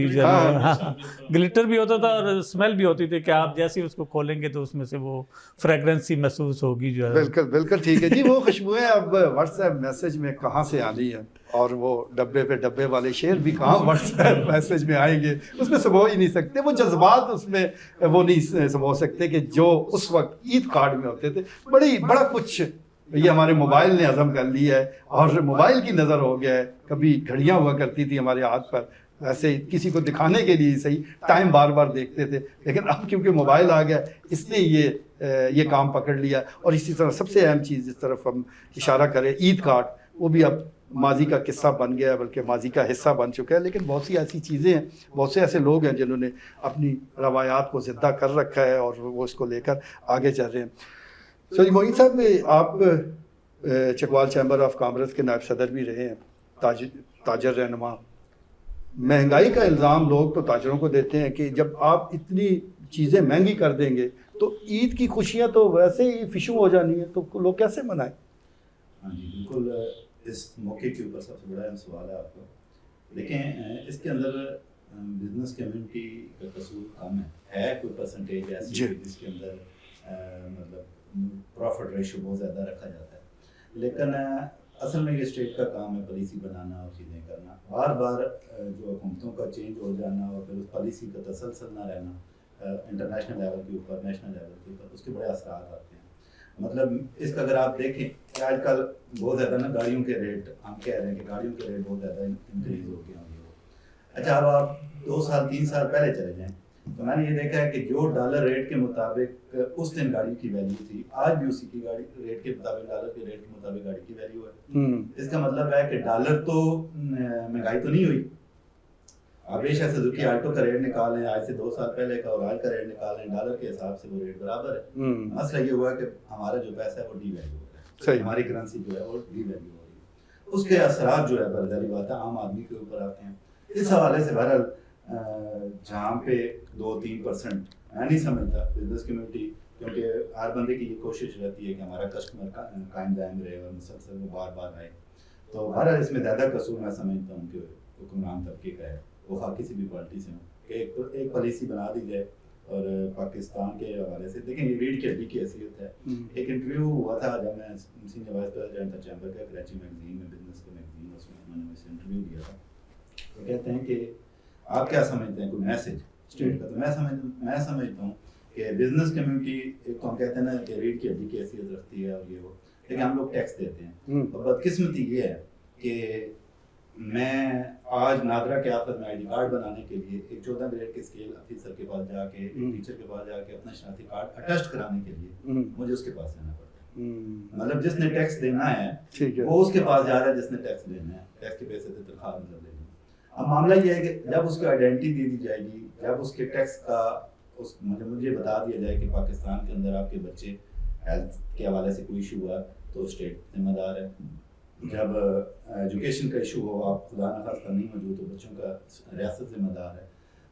[SPEAKER 2] ग्लिटर भी होता था और स्मेल भी होती थी कि आप जैसे ही उसको खोलेंगे तो उसमें से वो फ्रेगरेंस ही महसूस होगी जो है।
[SPEAKER 1] बिल्कुल ठीक है जी। वो खुशबुएं अब व्हाट्सएप मैसेज में कहाँ से आनी है, और वो डब्बे पे डब्बे वाले शेर भी कहाँ व्हाट्सएप मैसेज में आएंगे, उसमें समो ही नहीं सकते, वो जज्बात उसमें वो नहीं समो सकते कि जो उस वक्त ईद कार्ड में होते थे। बड़ा कुछ ये हमारे मोबाइल ने हजम कर लिया है और मोबाइल की नज़र हो गया है। कभी घड़ियाँ हुआ करती थी हमारे हाथ पर, ऐसे किसी को दिखाने के लिए सही टाइम बार बार देखते थे, लेकिन अब क्योंकि मोबाइल आ गया इसने ये काम पकड़ लिया। और इसी तरह सबसे अहम चीज़ जिस तरफ हम इशारा करें, ईद कार्ड, वो भी अब माजी का किस्सा बन गया है, बल्कि माजी का हिस्सा बन चुका है। लेकिन बहुत सी ऐसी चीज़ें हैं, बहुत से ऐसे लोग हैं जिन्होंने अपनी रवायात को ज़िंदा कर रखा है और वो इसको लेकर आगे चल रहे हैं। सो मोइन साहब, आप चकवाल चैम्बर ऑफ कॉमर्स के नायब सदर भी रहे हैं, ताजर रहनुमा। महंगाई का इल्ज़ाम लोग तो ताजरों को देते हैं कि जब आप इतनी चीज़ें महंगी कर देंगे तो ईद की खुशियाँ तो वैसे ही फिशू हो जानी है, तो लोग कैसे मनाएं?
[SPEAKER 5] हाँ जी बिल्कुल, इस मौके के ऊपर सबसे बड़ा सवाल है आपका। देखें, इसके अंदर बिजनेस कम्युनिटी का कसूर कम है कोई परसेंटेज ऐसी जिसके अंदर मतलब प्रॉफिट रेशो बहुत ज़्यादा रखा जाता है, लेकिन اصل میں یہ اسٹیٹ کا کام ہے پالیسی بنانا اور چیزیں کرنا. بار بار جو حکومتوں کا چینج ہو جانا اور پھر اس پالیسی کا تسلسل نہ رہنا انٹرنیشنل لیول کے اوپر, نیشنل لیول کے اوپر, اس کے بڑے اثرات آتے ہیں. مطلب اس کا اگر آپ دیکھیں کہ آج کل بہت زیادہ نا گاڑیوں کے ریٹ, ہم کہہ رہے ہیں کہ گاڑیوں کے ریٹ بہت زیادہ انکریز ہو گئے ہوں گے. اچھا اب آپ 2 سال 3 سال پہلے چلے جائیں تو میں نے یہ دیکھا ہے کہ جو ڈالر ریٹ کے مطابق اس دن گاڑی کی ویلیو تھی, آج بھی اسی کی گاڑی ریٹ کے مطابق, ڈالر کے ریٹ کے مطابق گاڑی کی ویلیو ہے. اس کا مطلب ہے کہ ڈالر تو مہنگائی تو نہیں ہوئی. آپ بے شک سوزوکی آلٹو کا ریٹ نکالیں آج سے 2 سال پہلے کا اور آج کا ریٹ نکالیں, ڈالر کے حساب سے وہ ریٹ برابر ہے. مسئلہ یہ ہوا کہ ہمارا جو پیسہ ہے وہ ڈی ویلیو ہو رہا ہے, ہماری کرنسی جو ہے وہ ڈی ویلیو ہو رہی ہے. اس کے اثرات جو ہے برداری بات ہے عام آدمی کے اوپر آتے ہیں. اس حوالے سے بہرحال جہاں پہ 2-3% میں نہیں سمجھتا بزنس کمیونٹی, کیونکہ ہر بندے کی یہ کوشش رہتی ہے کہ ہمارا کسٹمر قائم دائم رہے اور مسلسل وہ بار بار آئے. تو بہرحال اس میں زیادہ قصور میں سمجھتا ہوں کہ حکمران طبقے کا ہے, وہ خواہ کسی بھی پارٹی سے ہو, کہ ایک پالیسی بنا دی جائے. اور پاکستان کے حوالے سے دیکھیں یہ ریڈ کی ہڈی کی حیثیت ہے. ایک انٹرویو ہوا تھا جب میں سینئر وائس پریزیڈنٹ تھا چیمبر کا, کراچی میگزین میں, بزنس کا میگزین, اس میں نے مجھ سے انٹرویو دیا تھا. وہ کہتے ہیں کہ آپ کیا سمجھتے ہیں کوئی میسج اسٹیٹ کا؟ تو میں سمجھتا ہوں کہ بزنس کمیونٹی ایک تو ہم کہتے ہیں نا کہ ریڈ کی ہڈی کی حیثیت رکھتی ہے اور یہ وہ, لیکن ہم لوگ ٹیکس دیتے ہیں. اور بدقسمتی یہ ہے کہ میں آج نادرا کے آفس میں آئی ڈی کارڈ بنانے کے لیے ایک 14 گریڈ کے اسکیل آفیسر کے پاس جا کے, ایک ٹیچر کے پاس جا کے اپنا شناختی کارڈ اٹیسٹ کرانے کے لیے مجھے اس کے پاس جانا پڑتا ہے. مطلب جس نے ٹیکس دینا ہے وہ اس کے پاس جا رہا ہے جس نے ٹیکس دینا ہے, ٹیکس کے پیسے سے تنخواہ مطلب لے. اب معاملہ یہ ہے کہ جب اس کو آئیڈینٹی دے دی جائے گی, جب اس کے ٹیکس کا مجھے بتا دیا جائے کہ پاکستان کے اندر آپ کے بچے ہیلتھ کے حوالے سے کوئی ایشو ہوا تو اسٹیٹ ذمہ دار ہے. جب ایجوکیشن کا ایشو ہو, آپ خدا نخواستہ نہیں موجود تو بچوں کا ریاست ذمہ دار ہے.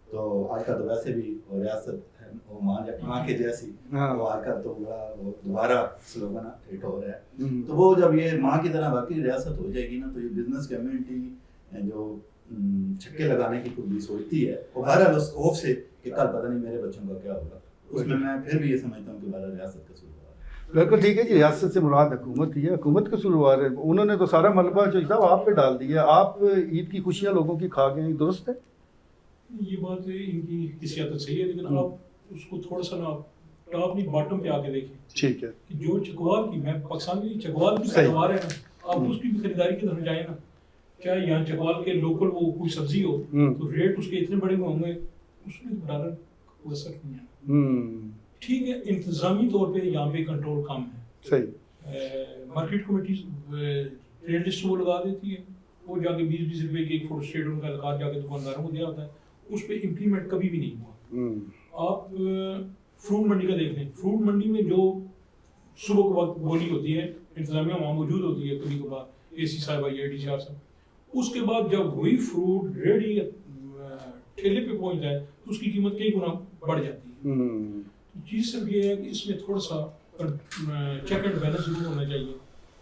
[SPEAKER 5] تو آج کل تو ویسے بھی وہ ریاست وہ ماں کے جیسی, وہ آج کل تو وہ دوبارہ سلوگن ہٹ ہو رہا ہے. تو وہ جب یہ ماں کی طرح واقعی ریاست ہو جائے گی نا, تو یہ بزنس کمیونٹی جو چھکے لگانے کی کوئی سوچتی ہے وہ بہرحال اس خوف سے کہ کل پتہ نہیں میرے بچوں کا کیا ہوگا, اس میں پھر بھی یہ سمجھتا ہوں کہ بہرحال ریاست کا قصوروار ہے.
[SPEAKER 1] بالکل ٹھیک ہے جی, ریاست سے مراد حکومت ہی ہے, حکومت قصوروار ہے. انہوں نے تو سارا ملبہ جو صاحب آپ پہ ڈال دیا. آپ عید کی خوشیاں لوگوں کی کھا گئے, درست ہے؟
[SPEAKER 4] یہ بات ان کی حیثیت صحیح ہے, لیکن آپ اس کو تھوڑا سا نا ٹاپ نہیں باٹم پہ آ کے دیکھیں. ٹھیک ہے, جو چکوال کی, میں پاکستان کی چکوال کی پیداوار ہے نا, آپ اس کی بھی خریداری کی طرف جائیں نا, چاہے یہاں چکوال کے لوکل وہ کوئی سبزی ہو تو ریٹ اس کے اتنے بڑے ہوں گے, اس میں ڈالر کوئی اثر نہیں ہے. ٹھیک ہے, انتظامی طور پہ یہاں پہ کنٹرول کم ہے. صحیح, مارکیٹ کمیٹی ریٹ لسٹ وہ لگا دیتی ہے, وہ جا کے 20-20 روپے کی ایک فوٹو اسٹیٹ ان کا لگا جا کے دکانداروں کو دیا ہوتا ہے, اس پہ امپلیمنٹ کبھی بھی نہیں ہوا. آپ فروٹ منڈی کا دیکھ لیں, فروٹ منڈی میں جو صبح کے وقت بولی ہوتی ہے, انتظامیہ وہاں موجود ہوتی ہے, کبھی کبھار اے سی صاحب آئی ہے, ڈی سی آر صاحب, اس کے بعد جب وہی فروٹ ریڈی ٹھیلے پہ پہنچ جائے تو اس کی قیمت کئی گنا بڑھ جاتی ہے. چیز صرف یہ ہے کہ اس میں تھوڑا سا چیک اینڈ بیلنس ضرور ہونا چاہیے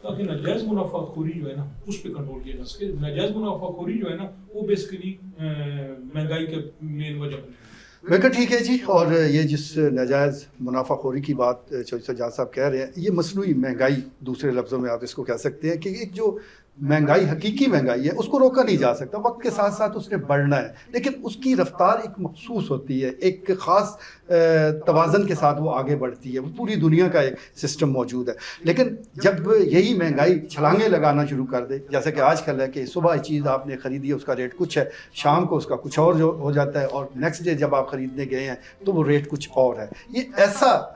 [SPEAKER 4] تاکہ ناجائز منافع خوری جو ہے نا اس پہ کنٹرول کیا جا سکے. ناجائز منافع خوری جو ہے نا وہ بیسیکلی مہنگائی کا مین وجہ بنے.
[SPEAKER 1] بالکل ٹھیک ہے جی. اور یہ جس ناجائز منافع خوری کی بات چودھری سجاد صاحب کہہ رہے ہیں, یہ مصنوعی مہنگائی, دوسرے لفظوں میں آپ اس کو کہہ سکتے ہیں کہ ایک جو مہنگائی حقیقی مہنگائی ہے اس کو روکا نہیں جا سکتا, وقت کے ساتھ ساتھ اس نے بڑھنا ہے, لیکن اس کی رفتار ایک مخصوص ہوتی ہے, ایک خاص توازن کے ساتھ وہ آگے بڑھتی ہے. وہ پوری دنیا کا ایک سسٹم موجود ہے. لیکن جب یہی مہنگائی چھلانگیں لگانا شروع کر دے, جیسا کہ آج کل ہے کہ صبح چیز آپ نے خریدی ہے اس کا ریٹ کچھ ہے, شام کو اس کا کچھ اور جو ہو جاتا ہے, اور نیکسٹ ڈے جب آپ خریدنے گئے ہیں تو وہ ریٹ کچھ اور ہے. یہ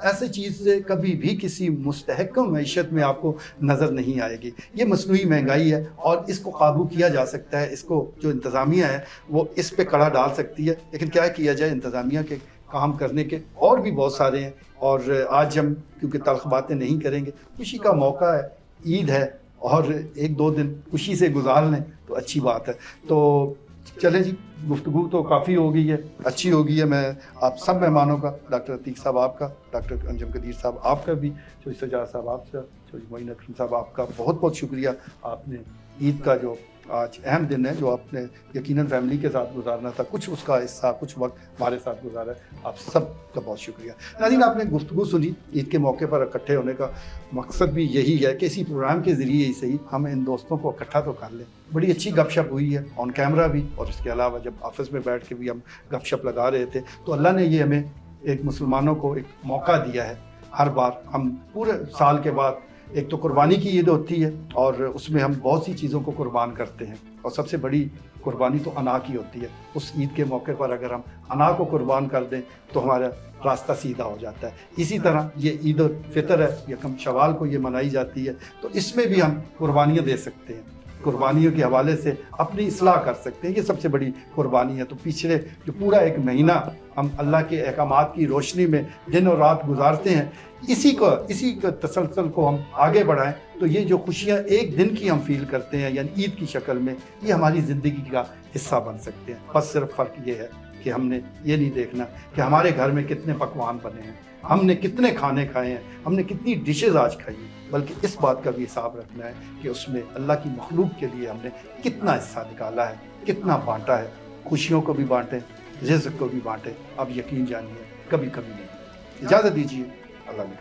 [SPEAKER 1] ایسی چیز کبھی بھی کسی مستحکم معیشت میں آپ کو نظر نہیں آئے گی. یہ مصنوعی مہنگائی ہے اور اس کو قابو کیا جا سکتا ہے, اس کو جو انتظامیہ ہے وہ اس پہ کڑا ڈال سکتی ہے. لیکن کیا کیا جائے, انتظامیہ کے کام کرنے کے اور بھی بہت سارے ہیں, اور آج ہم کیونکہ تلخ باتیں نہیں کریں گے, خوشی کا موقع ہے, عید ہے, اور 1-2 دن خوشی سے گزار لیں تو اچھی بات ہے. تو چلیں جی, गुफ्तगू तो काफ़ी हो गई है, अच्छी हो गई है। मैं आप सब मेहमानों का, डॉक्टर अतीक साहब आपका, डॉक्टर अंजुम कदीर साहब आपका भी, चौधरी सज्जाद साहब आपका, चौधरी मोइन अकरम साहब आपका बहुत बहुत शुक्रिया। आपने ईद का जो आज अहम दिन है, जो आपने यकीनन फैमिली के साथ गुजारना था, कुछ उसका हिस्सा, कुछ वक्त हमारे साथ गुजारा है, आप सब का बहुत शुक्रिया। नाज़रीन, आपने गुफ्तगू सुनी। ईद के मौके पर इकट्ठे होने का मकसद भी यही है कि इसी प्रोग्राम के ज़रिए ही सही हम इन दोस्तों को इकट्ठा तो कर लें। बड़ी अच्छी गपशप हुई है ऑन कैमरा भी, और इसके अलावा जब ऑफिस में बैठ के भी हम गपशप लगा रहे थे, तो अल्लाह ने ये हमें एक मुसलमानों को एक मौका दिया है। हर बार हम पूरे साल के बाद एक तो कुर्बानी की ईद होती है, और उसमें हम बहुत सी चीज़ों को कुर्बान करते हैं, और सबसे बड़ी कुर्बानी तो अना की होती है। उस ईद के मौके पर अगर हम अना को कुर्बान कर दें तो हमारा रास्ता सीधा हो जाता है। इसी तरह ये ईद उल फितर है, यकम शवाल को ये मनाई जाती है, तो इसमें भी हम कुर्बानियाँ दे सकते हैं, कुर्बानियों के हवाले से अपनी इस्लाह कर सकते हैं। ये सबसे बड़ी कुर्बानी है। तो पिछले जो पूरा एक महीना हम अल्लाह के अहकामात की रोशनी में दिन और रात गुजारते हैं, इसी को तसलसल को हम आगे बढ़ाएं, तो ये जो खुशियाँ एक दिन की हम फील करते हैं, यानी ईद की शक्ल में, ये हमारी ज़िंदगी का हिस्सा बन सकते हैं। बस सिर्फ फ़र्क ये है कि हमने ये नहीं देखना कि हमारे घर में कितने पकवान बने हैं, हमने कितने खाने खाए हैं, हमने कितनी डिशेज़ आज खाई हैं, बल्कि इस बात का भी हिसाब रखना है कि उसमें अल्लाह की मखलूक के लिए हमने कितना हिस्सा निकाला है, कितना बांटा है। खुशियों को भी बांटें, रिज़्क़ को भी बांटें। अब यकीन जानिए, कभी कभी नहीं। इजाज़त दीजिए, अल्लाह ने